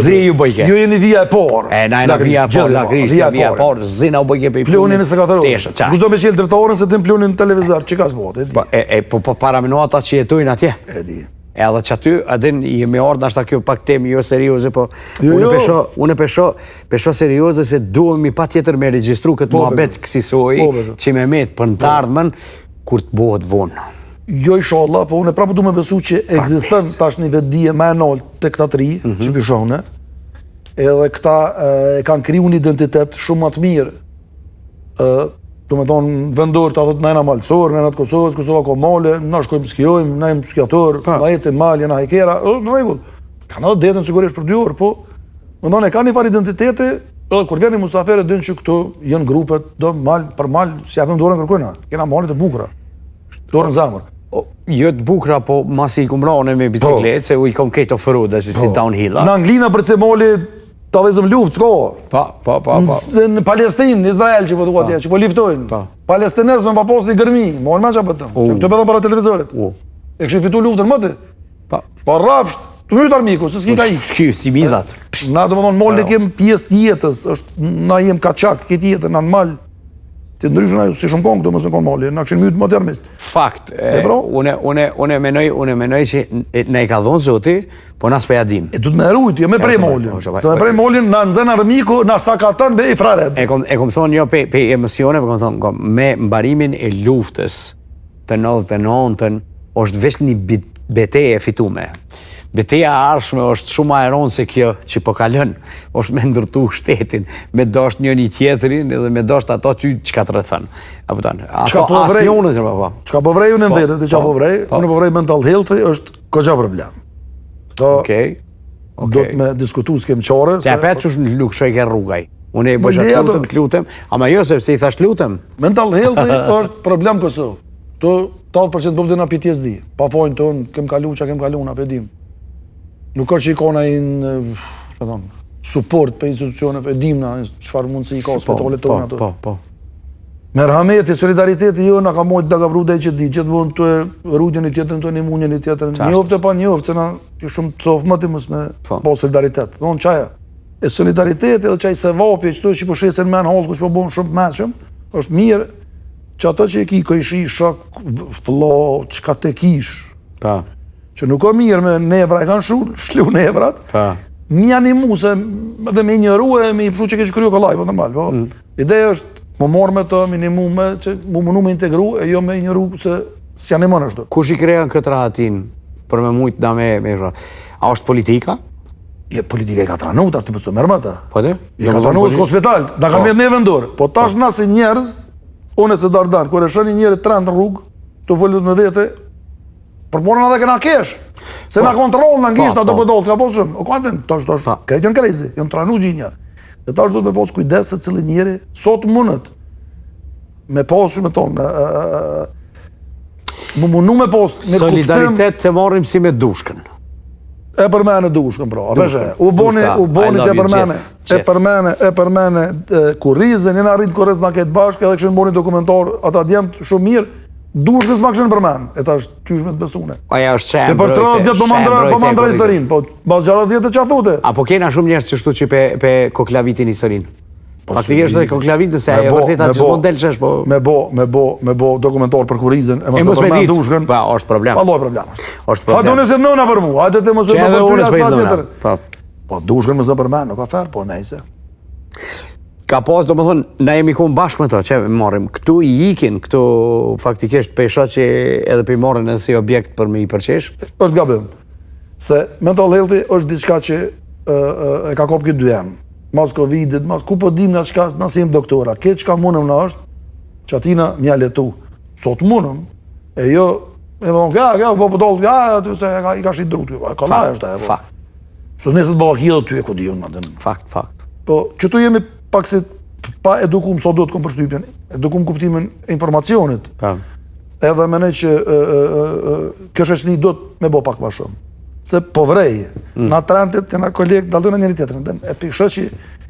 zi ju bëjke. Ju jeni vija e por. Najna vija e por, lakrisht, vija e por, zina u bëjke për i plunin e 24 orë. Shkuzo me qelë drejtorën se të plunin në televizor, që ka s'bot, e di. Po para minuata që jetojnë atje. E di. Edhe që aty, adin, jemi orë, nashta kjo pak temi jo serioze, po unë pesho serioze se duhemi pa tjetër me registru këtë muhabet kësisoj, që me metë për në të ardhmen, kur të bohet vonë. Jo i sholla, po unë e prapë du me besu që egzistën tash një vedije me e nalë të këta tri, që pishone, edhe këta e kanë kriju një identitet shumë më të mirë. Do me thonë, vendor të adhët najna malësor, najna të Kosovës, Kosova ko male, na shkojmë skijojmë, najmë skijator, na jetë e malje, na hajkera, në regull. Kanë adhët detën sigurisht për 2 orë, po, me thonë, e ka një farë identiteti, edhe kur vjen një musafere, dënë që këto jenë grupet, do malë për malë, si japim dorën kërkojna, kena malit e bukra, dorën zamër. Jo të bukra, po masi i kumrane me bicikletë, se u i kom kejtë ofëru, dhe që si downhill. Në Anglina për që mali ta dhezëm luft, s'ka. Në Palestinë, Izrael që po duha tje, që po liftojnë. Palestinez me pa posë një gërmi, morën me që pëtëm. Të bedhëm para televizorit. E këshin fitu luftën më të. Pa rafsht, të mytë armiku, se s'ki ka i. Shky, si mizat. Na do më thonë, mollë e kem pjesë të jetës, na jem kaçak, këtë jetë, na në malë. Të ndryshën si shumë konë këto mësë me konë malli, na këshin mytë më të armist. Fakt, une menoj që ne i ka dhonë zoti, po na s'peja dim. E du të me rujtë, jo me prej mollin. Se me prej mollin, na nëzën armiku, na sakatan be i fraret. E kom thonë jo pe emosione, po kom thonë, me mbarimin e luftës të 99-ën, është vesh një beteje fitume. Beteja arshme është shumë aeron se kjo që po kalën, është me ndërtu shtetin, me dasht një tjetërin edhe me dasht ato që ka të rëthën. Qka po vrej unë në vetet, qka po vrej, unë po vrej mental health është këgja problem. Do të me diskutu s'kem qare. Se apet që është nuk shoj ke rrugaj. Unë e bëjsha të lutem, ama jo se i thash lutem. Mental health është problem Kosovë. Të 80% bëbë dhe nga PTSD. Pa fojnë tonë, kem kalu që kem kalu, nga pedim. Nuk është që i kona i support për institucionet, e dim na qëfar mundësi i ka spetolet tonë ato. Merhameti, solidariteti jo nga ka mojtë da ka vru dhe që di, gjithë mund të rrudjën i tjetërën, të një munjën i tjetërën, njoftë e pa njoftë, se na shumë të cofë më të mësë me po solidaritet. Thonë qaja, e solidariteti edhe qaj se vapje, që të që po shesen men halë, ku që po bon shumë të meqëm, është mirë që ato që e ki këjshi, shak, flo, që ka te kish, që nuk o mirë me nevra e kanë shlu nevrat, mi animu se dhe me njëru e me i pëshu që ke që kryo këllaj, po të malë, ideja është më morë me të minimum me që mu mënu me integru e jo me njëru se si animon është. Kush i kreja në këtë rahatin për me mujtë da me shra? A është politika? Politika i ka tranut, ashtë të pëtëso mërë më të. Po të? I ka tranut s'ko hospital, da ka mjetë ne vendorë. Po tash na se njerës, une se dardan, kër e shëni njerë trend në rrugë, të vëllut me vete, përporën edhe këna kesh. Se na kontrol në ngisht, ato pëdollë, s'ka posë shumë. O kuantin, tash, krejt janë krejzi, janë tranu gjinja. Dhe tash duhet me posë kujdes se cili njeri, sot mundët me posë shumë e thonë, Më munu me pos, me kuptim, Solidaritet të marrim si me dushkën. e përmene dushkën, pra. U boni të përmene Kurrizën, jena rritë Kurriz nga këtë bashkë, edhe këshën boni dokumentar, ata djemt shumë mirë, dushkës ma këshën përmene, e ta është qysh me të besune. Aja është që E për 30 vjetë po mandra historinë, po bas 60 vjetë që a thute. Apo kena shumë njerës që shtu që pe koklavitin historinë. Faktikisht dhe koklavitën se e vërteta që model që është, po... Me bo dokumentar për Kurrizën, e mos me ditë, dushkën. pa, është problem. Allah problem. është problem. Hajde unë se nëna për mu, hajde te mos e më për ty asma tjetër. Po. Po dushkën më zë për men, nuk ka ferë, po nejse. Ka pas, do më thonë, na jemi konë bashkë me to, që marrim. Këtu i ikin, këtu faktikisht pesha që edhe për i marrin edhe si objekt për me i përqesh. është gabim. Se mental healthy është diçka që e ka kopë këtë dujem. Mas Covidit, mas ku po dim na çka na sim doktora. Këtë çka mundëm na është që atina mja letu. Sot mundëm, e jo e von po doll, aty se i ka shit druti. Ka la është ajo. Fakt. So nesër bëva kjo ty e ku diun më dën. Fakt. Po që tu jemi pak si pa edukum sot do të kom përshtypjen. Edukum kuptimin e informacionit. Po. Edhe menoj që kjo shoqëni do të me bë pak më shumë. Se po vrej, na trentit të na kolegë dallojnë njëri tjetrin. E pikë që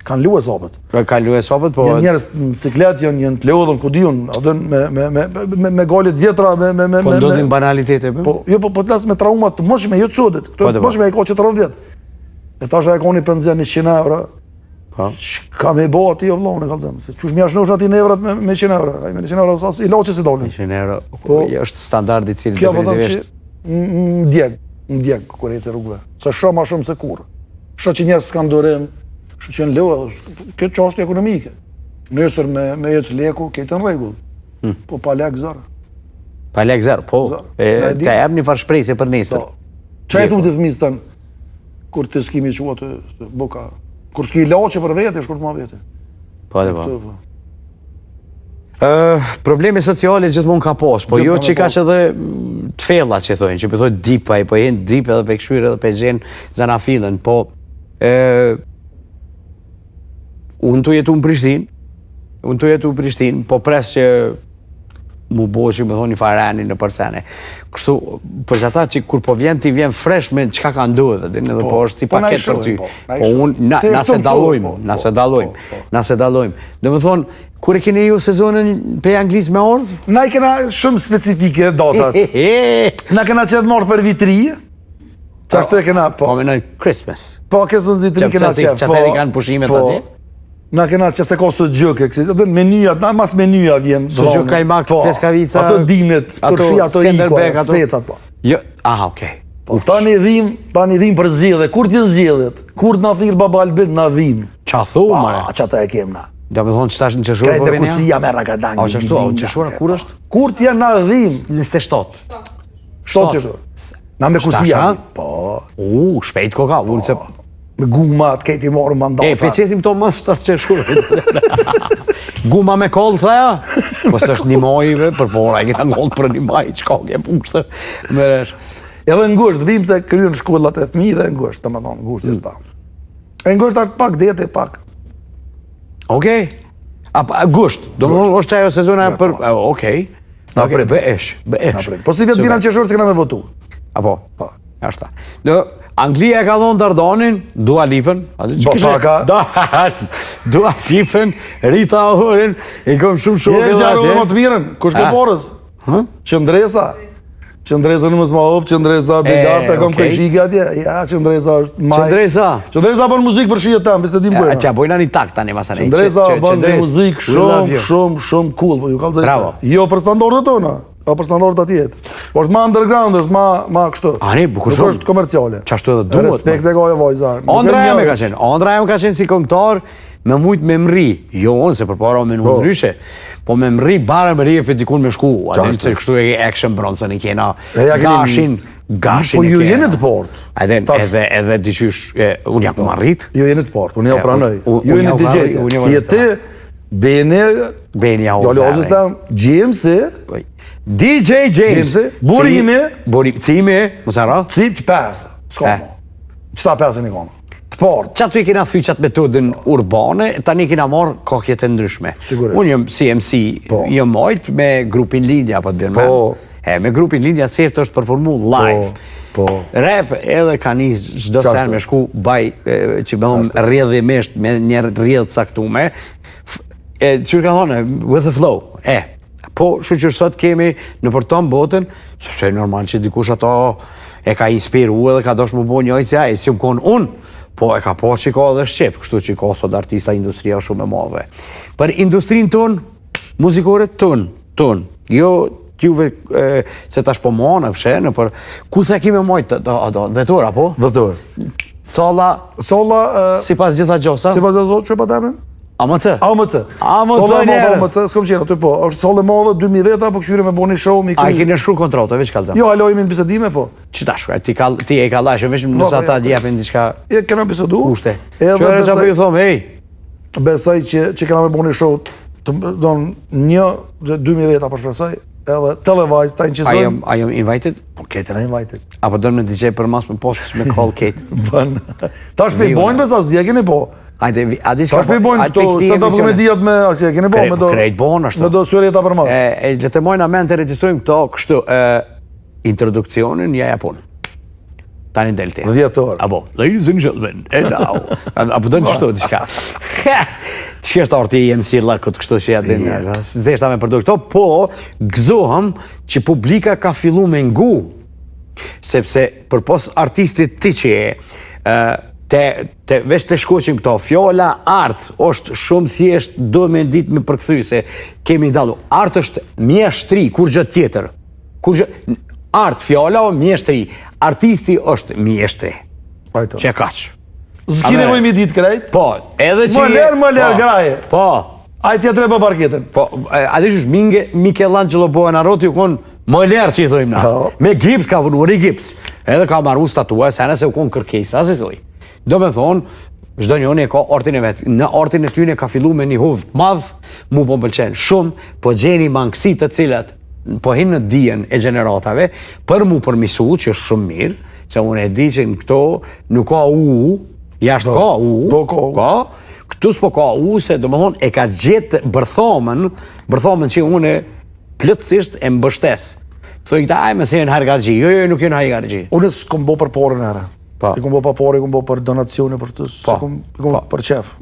kanë luë sopët. Ka luë sopët, po... Janë njerëz në siklet, janë të lodhën, ku diun, me golit vjetra, Po ndodhin banalitete, po? Jo, po të lasë me traumat të moshme, jo të sodit. Këto moshme e ka 40 vjet. E tash e ka një penzia 100 euro. Ka me bo ati o vlone, kalëzëm. Se qush mja shnosh ati në evrat me 100 euro. Me 100 euro sas i loqe si dolin. 100 euro, është standardi cilë definitivisht. Në djeg, kur e të rrugve. Se shumë ma shumë se kur. Shumë që njerës s'kan dorim, shumë që në leo, këtë qashtë ekonomike. Nësër me jetë leku, këtë në regull. Po pa lek zërë. Pa lek zërë, po. Të ebë një farë shprejse për nesër. Qa e thu të fëmisë tënë, kur të s'kimi qua të buka. Kur s'ki laqe për vete, shkur të ma vete. Po dhe po. Probleme sociale gjithmonë ka pas, po jo që ka që dhe të fella që thojnë, që pëthoj dipa, po jenë dip edhe pe këshyre edhe pe gjenë zanafilën, po unë të jetu në Prishtinë, po pres që mu bo që më thonë një farani në përsene. Kështu, për që ata që kur po vjen, ti vjen fresh me qka ka ndodhë, edhe po është ti paket për ty. Po unë, na se dalojmë. Dhe më thonë, kur e kene ju sezonën pe Anglisë me ordhë? Na i kena shumë specifike datat. Na kena qef marrë për vitri, që ashtu e kena, po. Po me në Christmas. Po, kësë në vitri kena qef, po. Që atëri kanë pushimet atje? Na kena që se ka së gjëke, edhe menyja, na mas menyja vjen. Së gjëke kajmak, pleskavica... Ato dimnet, stërshi, ato iko, specat, po. Jo, aha, okej. Ta një dhim për zjedhe, kur t'jën zjedhet, kur t'na thirë baba Albin, na dhim. Qa thu, mare? Qa ta e kem na. Da me thonë që tash në qeshurë për venja? Krejt e kusia merra ka dangë. A, qeshtu, a, qeshurë, kur është? Kur t'jen na dhim? 27. 7 qeshurë. Na me kusia. Po. Shpejt ko ka, unë se... Me gumat, kejti morë mandasha. E, peqesim to më 7 qeshurë. Guma me kollë, theja? Po së është një mojve, për pora, e këta ngollë për një maj, qka ke pushtë. Edhe ngusht, dhim se kryen shkollat e fëmijëve, ngusht, të më thonë, ngusht është pa. E ngusht është pak, dete pak. Okej. Gusht, do më thonë, është që ajo sezona për... Okej. Bëesh. Po si vjetë vina në qeshurë se këna me votu. Apo, ashta. Anglia ka dhonë Dardanin, Dua Lipën. Dua Lipën, Rita Orin, i kom shumë e gjarë më të mirën, kush ke porës? Qëndresa. Qëndresa në mësma hopë, Qëndresa Begata, kom këshike atje. Ja, Qëndresa është maj. Qëndresa bën muzikë për shijet tam, viste dim bëjna. Qa bojna një tak tani masane. Qëndresa bën muzikë shumë cool, po ju kalë zeshte. Jo për standardet tona. O për standardet atjet. Po është ma underground, është ma kështu. Ani, bukur shumë. Nuk është komerciale. Qashtu edhe duhet. Respekt e ka e vajza. Ondra e ka qenë si këngëtar me mujt me mri. Jo unë, se përpara me nuk ndryshe. Po me mri, bare me rije për dikun me shku. Adin se kështu e action bronzën i kena gashin. Po ju jeni të port. Adin, edhe diqysh, unë jam marrit. Ju jeni të port, unë jam pranoj. Ju jeni DJ-tje. Ti Beni, Dallozës tam, GMC, DJ James, Burimi, Cimi, mësara? Cip, pesë, s'ka mo. Qëta pesë një konë? Të port. Qatë tu i kena thy qatë metodën urbane, tani kena marrë kokjet e ndryshme. Sigurisht. Unë jëm CMC, jëm mojt me grupin Lidja, po të bërë me. Me grupin Lindja Seft është performu live. Po. Rap edhe ka një çdo sen me shku baj që me thonë rrjedhimisht me një rrjedh caktume. Që ka thonë, with the flow. Po, që sot kemi në për tonë botën, sepse normal që dikush ato e ka inspiru edhe ka dosh më bo njëjtë se si më konë unë, po e ka po që ka edhe Shqip, kështu që ka sot artista industria shumë e madhe. Për industrin tonë, muzikore tonë, jo t'juve se tash po mone, pëshe, për ku the kime mojtë dhëtora, po? Dhëtor. Sola, si pas gjitha gjosa? Si pas gjitha gjosa, që pa temin? AMC? AMC njerës. AMC, s'kom qenë aty po. është solle madhe, 2000 veta, po këshyre me bo një show, A i keni shkru kontratë, veç kalzëm? Jo, alojimi në bisedime, po. Që tash, ti e ka lashë, veç nësa ta djepin diçka... Kena bisedu. Kushte. Qërë që për ju thomë, Besaj që kena me bo një show, do në 2000 veta, po shpresoj, edhe televajz, ta inqizojmë. A jom invited? Po, Kate na invited. Apo dërmë në DJ për mas me post me call Kate? Ta shpe i bojnë besa, s'dje keni po. Ta shpe i bojnë këto stand-up komediat me, që keni po, me do... Krejt bon, ashtu. Me do sërjeta për mas. Letë mojnë amen të registrujmë këto, kështu, introdukcionin, ja japon. Tani del ti. 10 orë. Apo, ladies and gentlemen, and now. Apo do në qështu, diçka. Që është orti i MC lëkët, kështu që jatë dhe zeshta me përdo këto, po gëzohëm që publika ka fillu me ngu, sepse për pos artistit ti që veç të shkoqim këto, fjolla art është shumë thjesht do me ditë me përkthy, se kemi dalu, art është mjeshtri, kur gjë tjetër, art, fjolla o mjeshtri, artisti është mjeshtri, që e kaqë. S'ki nevoj mi ditë krejt? Po, edhe që... Më lërë graje. Po. Ajë tja tre për parketën. Po, adi shush, Michelangelo Buonarroti u konë më lërë që i thujmë na. Me gips ka vënuar i gips. Edhe ka marru statua, sene se u konë kërkesa, si thujë. Do me thonë, çdo njoni e ka artin e vetë. Në artin e tyne ka fillu me një huvë madhë, mu po pëlqenë shumë, po gjeni mangësi të cilat, po hinë në dijen e gjeneratave, për mu përmisu, që është shumë mirë, se unë e di që në këto nuk ka jashtë ka, këtu s'po ka se do më thonë e ka gjetë bërthomen që unë plëtsisht e mbështes. Thoj këta, me se jenë hargargji, jo, nuk jenë hargargji. Unë s'kom bo për pore në herë. I kom bo për pore, i kom bo për donacione, për të, i kom për qef.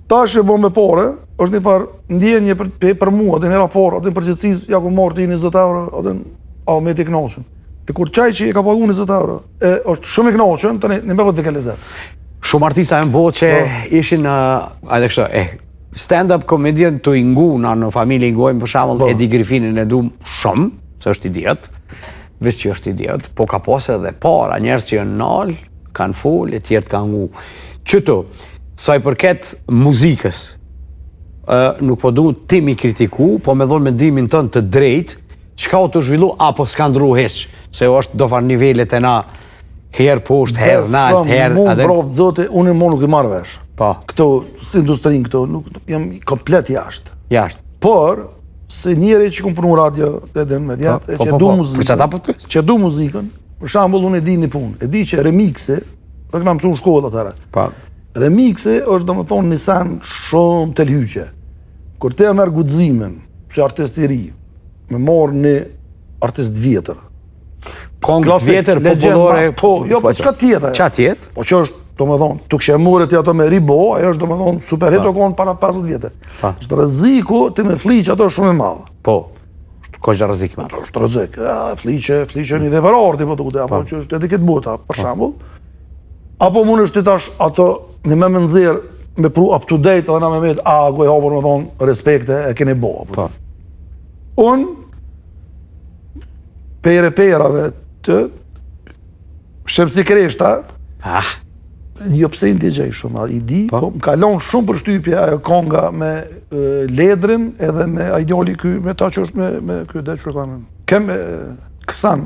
Ta që bo me pore, është një farë ndjenje për mua, atë njëra pore, atë një përgjithsis, ja ku morë të 20 euro, atë me t'i knoqën. E kur qaj që i ka pagu 20 euro, është shumë i knoqën, të një mbebët dhe kelezet. Shumë artista e mbo që ishin, stand-up comedian të ingu në familje ingojmë, për shamull, Edi Griffinin e du shumë, se është i djetë, veç që është i djetë, po ka posë edhe para, njerës që jënë nalë, kanë full, e tjertë kanë ngu. Qëto, sa i përket muzikës, nuk po du ti mi kritiku, po me dhonë mendimin tënë të drejtë, qka o të zhvillu, apo s'ka ndru heq, se është do farë nivellet e na herë poshtë, herë nalt, herë... Mu provë zote, unë mo nuk i marrë vesh. Këto, së industrinë këto, nuk jam komplet jashtë. Jashtë. Por, se njëri që kom punu radio, edhe në mediat, që du muzikën, për shambull, unë e di një punë, e di që remikse, dhe këna mësu në shkollë atëre, remikse është do më thonë një sen shumë të lhyqe. Kur te e merë gudzimin, që artist i ri, me morë një artist vjetër. Kongë vjetër, populore... Po, jo, po qka tjetë? Qa tjetë? Po që është, do me thonë, tuk që e mure të ato me ribo, ajo është, do me thonë, super hit o konë para 50 vjetë. Shtë rëziku të me fliqë ato shumë e madhë. Po, ko është rëzik madhë? Shtë rëzik, fliqë një vepararti, po të kute, apo që është edhe këtë buta, për shambull. Apo mund është të tash ato në me mëndzirë, me pru up to date, edhe na me metë, ku e hapër me thonë, respekte, e keni bo. Unë, perave të shepsi kreshta, jo pse i ndjegjej shumë, i di, po më kalon shumë për shtypje ajo konga me ledrin edhe me ideali ky, me ta që është me ky dhe që kanë, kësan,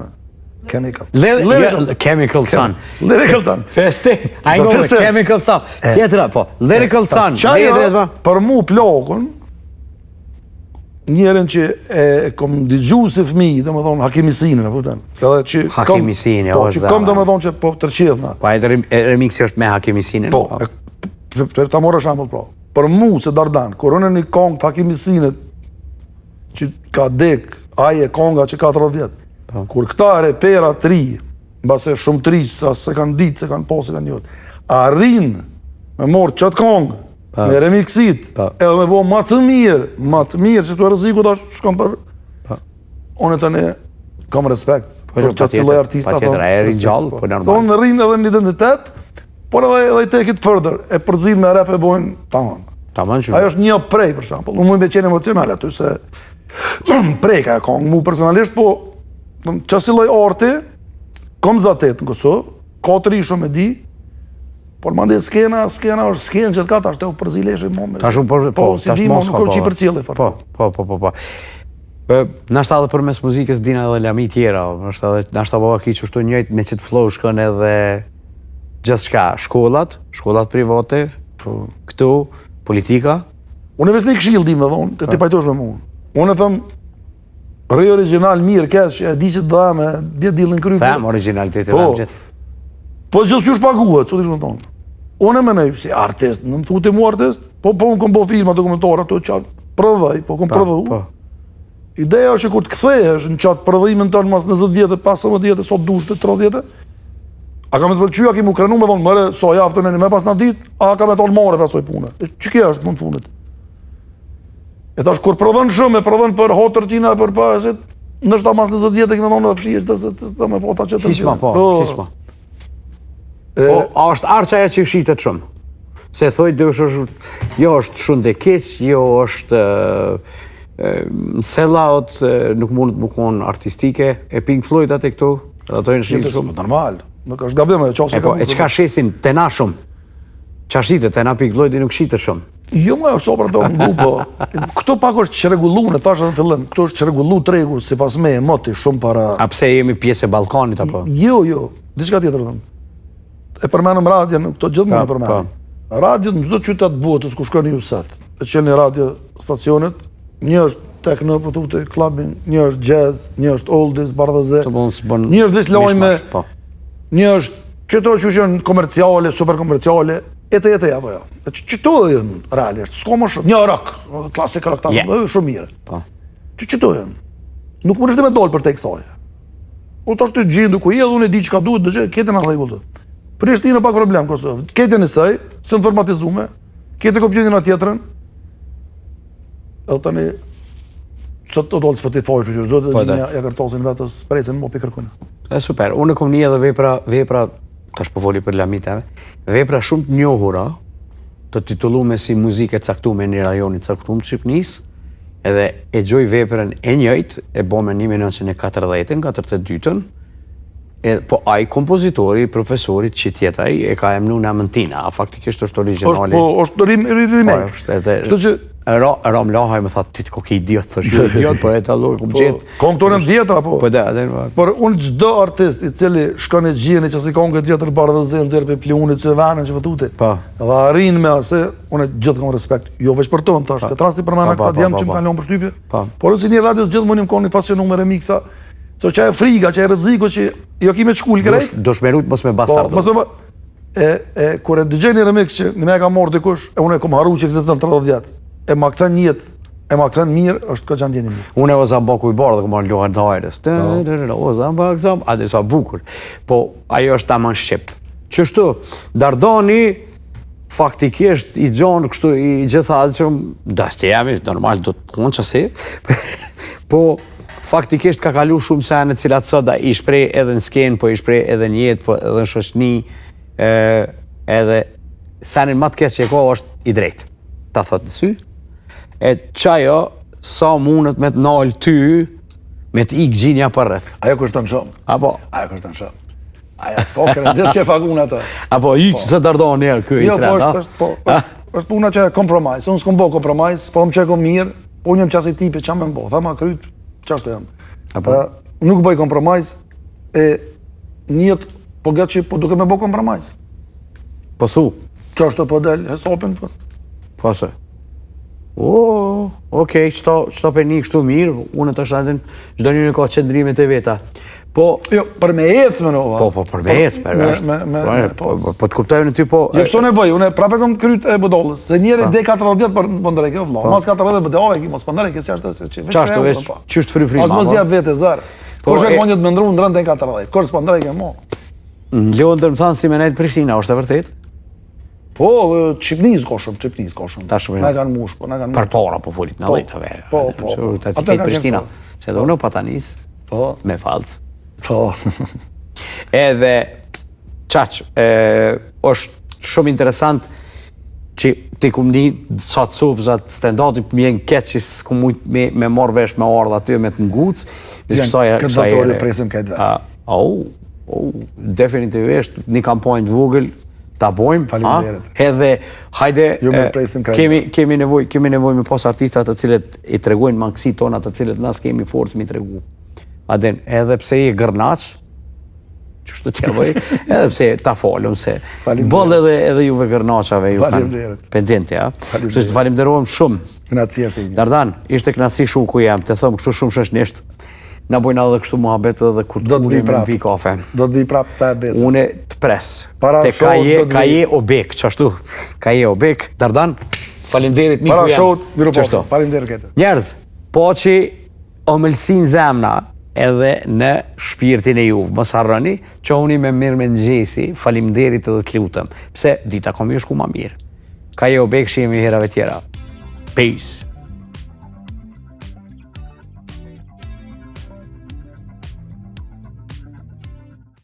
chemical. Chemical Sun. Lyrical Sun. Festim, a i ngove, Chemical Sun. Tjetëra, po, Lyrical Sun. Qaja, për mu plakun, njerën që e kom digju si fmi, dhe më thonë, Hakimisinin, apo të Hakimisinin, o zara. Që kom dhe më thonë që po tërqidhna. Po, e remixi është me Hakimisinin? Po, ta mora shambull pra. Për mu, se Dardan, kur unë një kong të Hakimisinit, që ka dek Aje konga që 40. Kur këta repera tri, mbase shumë tri, se kanë ditë, se kanë posë, se kanë njët, arrin me morë qatë kongë, me remixit, edhe me bo ma të mirë, që të rëziku ta shkon për... Unë të ne kam respekt për qatë cilë artista. Pa tjetër, e rinë gjallë, po normal. Se unë rinë edhe në identitet, por edhe i take it further, e përzid me rap e bojnë tamam. Ajo është një prej, për shambull. Unë mund me qenë emocional aty, se prej ka e kongë, mu personalisht, po qasilloj arti, kom zatet në Kosovë, 4 shumë e di, por mande skena është skenë që të ka ta është e u përzileshe më me. Ta shumë, po, si di më nuk është që i për cilë. Po. Nashta edhe për mes muzikës dina edhe lami tjera, nashta baba ki që shtu njëjtë me që të flow shkën edhe gjithë shka, shkollat private, këtu, politika. Unë e vesni këshill di me dhonë, të pajtosh me mu. Unë e thëmë, rëj original mirë kesh, e di që të dha me 10 dillin krypë. Them originalitet e dhem gjithë. Po gjithë që është paguat, që të shmë tonë. Unë e menaj, si artist, në më thute mu artist, po unë kom bo filma, dokumentar, ato qatë prëdhaj, po kom prëdhu. Ideja është që kur të kthehesh në qatë prëdhimin tënë mas 20 vjetë, 15 vjetë, sot dush të 30 vjetë, a ka me të pëlqy, a ki mu krenu me thonë, mëre, so jaftën e një me pas në dit, a ka me tonë mare për asoj punë. Që kja është mund të fundit? E tash, kur prodhën shumë, e prodhën për hotër tina, për pasit, nështë ta mas 20 vjetë, e kime thonë, fshijës të me po ta qëtër. Hishma. A është arqaja që shqitet shumë? Se thoi, jo është shumë dhe keq, jo është sellout, nuk mund të bukon artistike, e Pink Floyd atë këtu, dhe ato e në shqitë shumë. Normal, nuk është gabim e qasë e E qka shesin të na shumë? Qa shqitet, të na Pink Floyd nuk shqitet shumë? Jo më e sopra të në grupo. Këto pak është që regullu, në thashë në fillim, këto është që regullu tregu, si pas me e moti shumë para... A pse jemi pjesë e Balkanit, apo? Jo, diçka tjetër thëmë. E përmenëm radion, këto gjithë më në përmenëm. Radion në gjithë qytet botës ku shkoni ju set, e qenë një radio stacionit, një është techno, për thute, clubbing, një është jazz, një është oldies, bardhëze, një është dislojme, një është qëto që është komerciale, super komerciale, e apo jo. Qëto dhe jënë realisht, s'ko më shumë, një rock, klasika rock, shumë mire. Qëto jënë, nuk më nështë me dollë për te kësaj. O të është të gjindu ku edhe unë e di që ka duhet, dhe që ketën a regullë të. Prishtinë pak problem, Kosovë. Ketën e saj, së informatizume, ketë e kopjenin a tjetërën, edhe tani, sot të dollë Spotify, që zotë dhe gjinja ja kërcosin vetës, prejsen më për kërkune. E super, unë kom një edhe vepra, tash po foli për lamitave, vepra shumë të njohura, të titullume si muzike caktume në rajonit caktume të Shqipnis, edhe e gjoj veprën e njëjt, e bo me 1940-ën, 42-ën, po ai kompozitori, profesorit që tjetaj, e ka emnu në Amëntina, a faktikisht është originali. është remake. Ram Lahaj më thatë, ti të koke idiot, së shqy idiot, po e të alloj, kom qetë. Kongë tonë në djetëra, po. Po da, por unë gjdo artist i cili shkon e gjeni që si kongë e djetër barë dhe zenë, zërë për plionit që e venën që pëtute, dhe arin me ase, unë gjithë kam respekt, jo veç për tonë, tash, këtë rasti për mena këta djemë që më kanë lonë për shtypje, por si një radios gjithë më një më koni fasionu me remiksa, so që e friga, që e rëziko që jo ki me qkull krejt. Do shmerut mos me bastardo. Kur e dëgjej një remix që në me ka morë dikush, e unë e kom haru që eksistën 30 vjetë, e ma këthen jetë, e ma këthen mirë, është ka qanë djeni mirë. Unë e o Zambaku i barë dhe këmarë Lohan të hajrës. O Zambak, atë sa bukur. Po, ajo është ta man Shqip. Qështu, Dardani, faktikisht, i gjonë kështu, i gjithatë që, da të jemi, normal, do të punë qësi, po, faktikisht ka kalu shumë sene cilat sot da i shprej edhe në skenë, po i shprej edhe në jetë, po edhe në shoshni, edhe senin më të kesë që e ko është i drejtë. Ta thot në sy, e qajo, sa mundet me të nalë ty, me të ikë gjinja për rreth. Ajo kushton shumë. Apo? Ajo kushton shumë. Aja s'ka kërëndet që e fagun ata. Apo ikë se Dardon njerë kjo i trend, a? është puna që e kompromis. Unë s'kom bo kompromis, po më që e kom mirë, po unë jem qasi tipi që me mbo. Tha ma kryt, qashtu jam. Nuk bëj kompromis, e njët, po gëtë që po duke me bo kompromis. Po thu? Qashtu po del, hesopin, po se. Okej, qëto për një kështu mirë, unë të shatin, gjdo një ka qëndrimet e veta. Jo, për me ecë me nova. Po, për me ecë, po të kuptojnë ty, po... Jo, pëso ne bëj, une prape kom kryt e bëdollës, se njeri dhe 40 për ndërek, jo vla, mas 40 për dhe ki mos për ndërek, se qashtë veç, qështë fri ma. As mos jep vete zërë, po shek monjët me ndru në drën dhe 40, kërës për ndërek e mo. Në Londër më thanë si me nejtë Prishtina, është e vërtet? Po, Qipnis koshëm. Na kanë mush, po, na kanë mush. Për para, po folit në lejtave. Po. Ta që kejtë Prishtina, se do në patanis, me falcë. Po. Edhe, qaq, është shumë interesant që ti kum një sa të supëzat standardi për mjenë ketë që s'ku mujt me marrë vesh me ardhë aty me të ngucë. Këtë datori presim këtë vetë. Definitivisht, një kampanjë të vogël, ta bojmë. Faleminderit. Edhe, hajde, Ju me presim këtë. kemi nevoj me pas artistat të cilët i tregojnë mangësi tona të cilët nas kemi forcë mi tregu. Aden, edhe pse i gërnaq, qështu t'ja bëj, edhe pse ta falëm se bëllë edhe juve gërnaqave ju kanë pendente, ja. Kështu që falimderohem shumë. Knaci është e një. Dardan, ishte knaci shumë ku jam, të thëmë kështu shumë shëshnisht, na bojna edhe kështu muhabet edhe kur të ure me pi kafe. Do të vi prap ta e besë. Une të pres. Para te kaje obek, qashtu, kaje obek, Dardan, falimderit mi ku jam. Para shot, biro po, falimderit këtë. Njerëz, po që omëlsin zemna, edhe në shpirtin e juve. Mos harroni, që unë me mirë me nëgjesi, falimderit edhe të lutëm. Pse, dita kom ju shku ma mirë. Ka jo bekë që jemi herave tjera. Peace.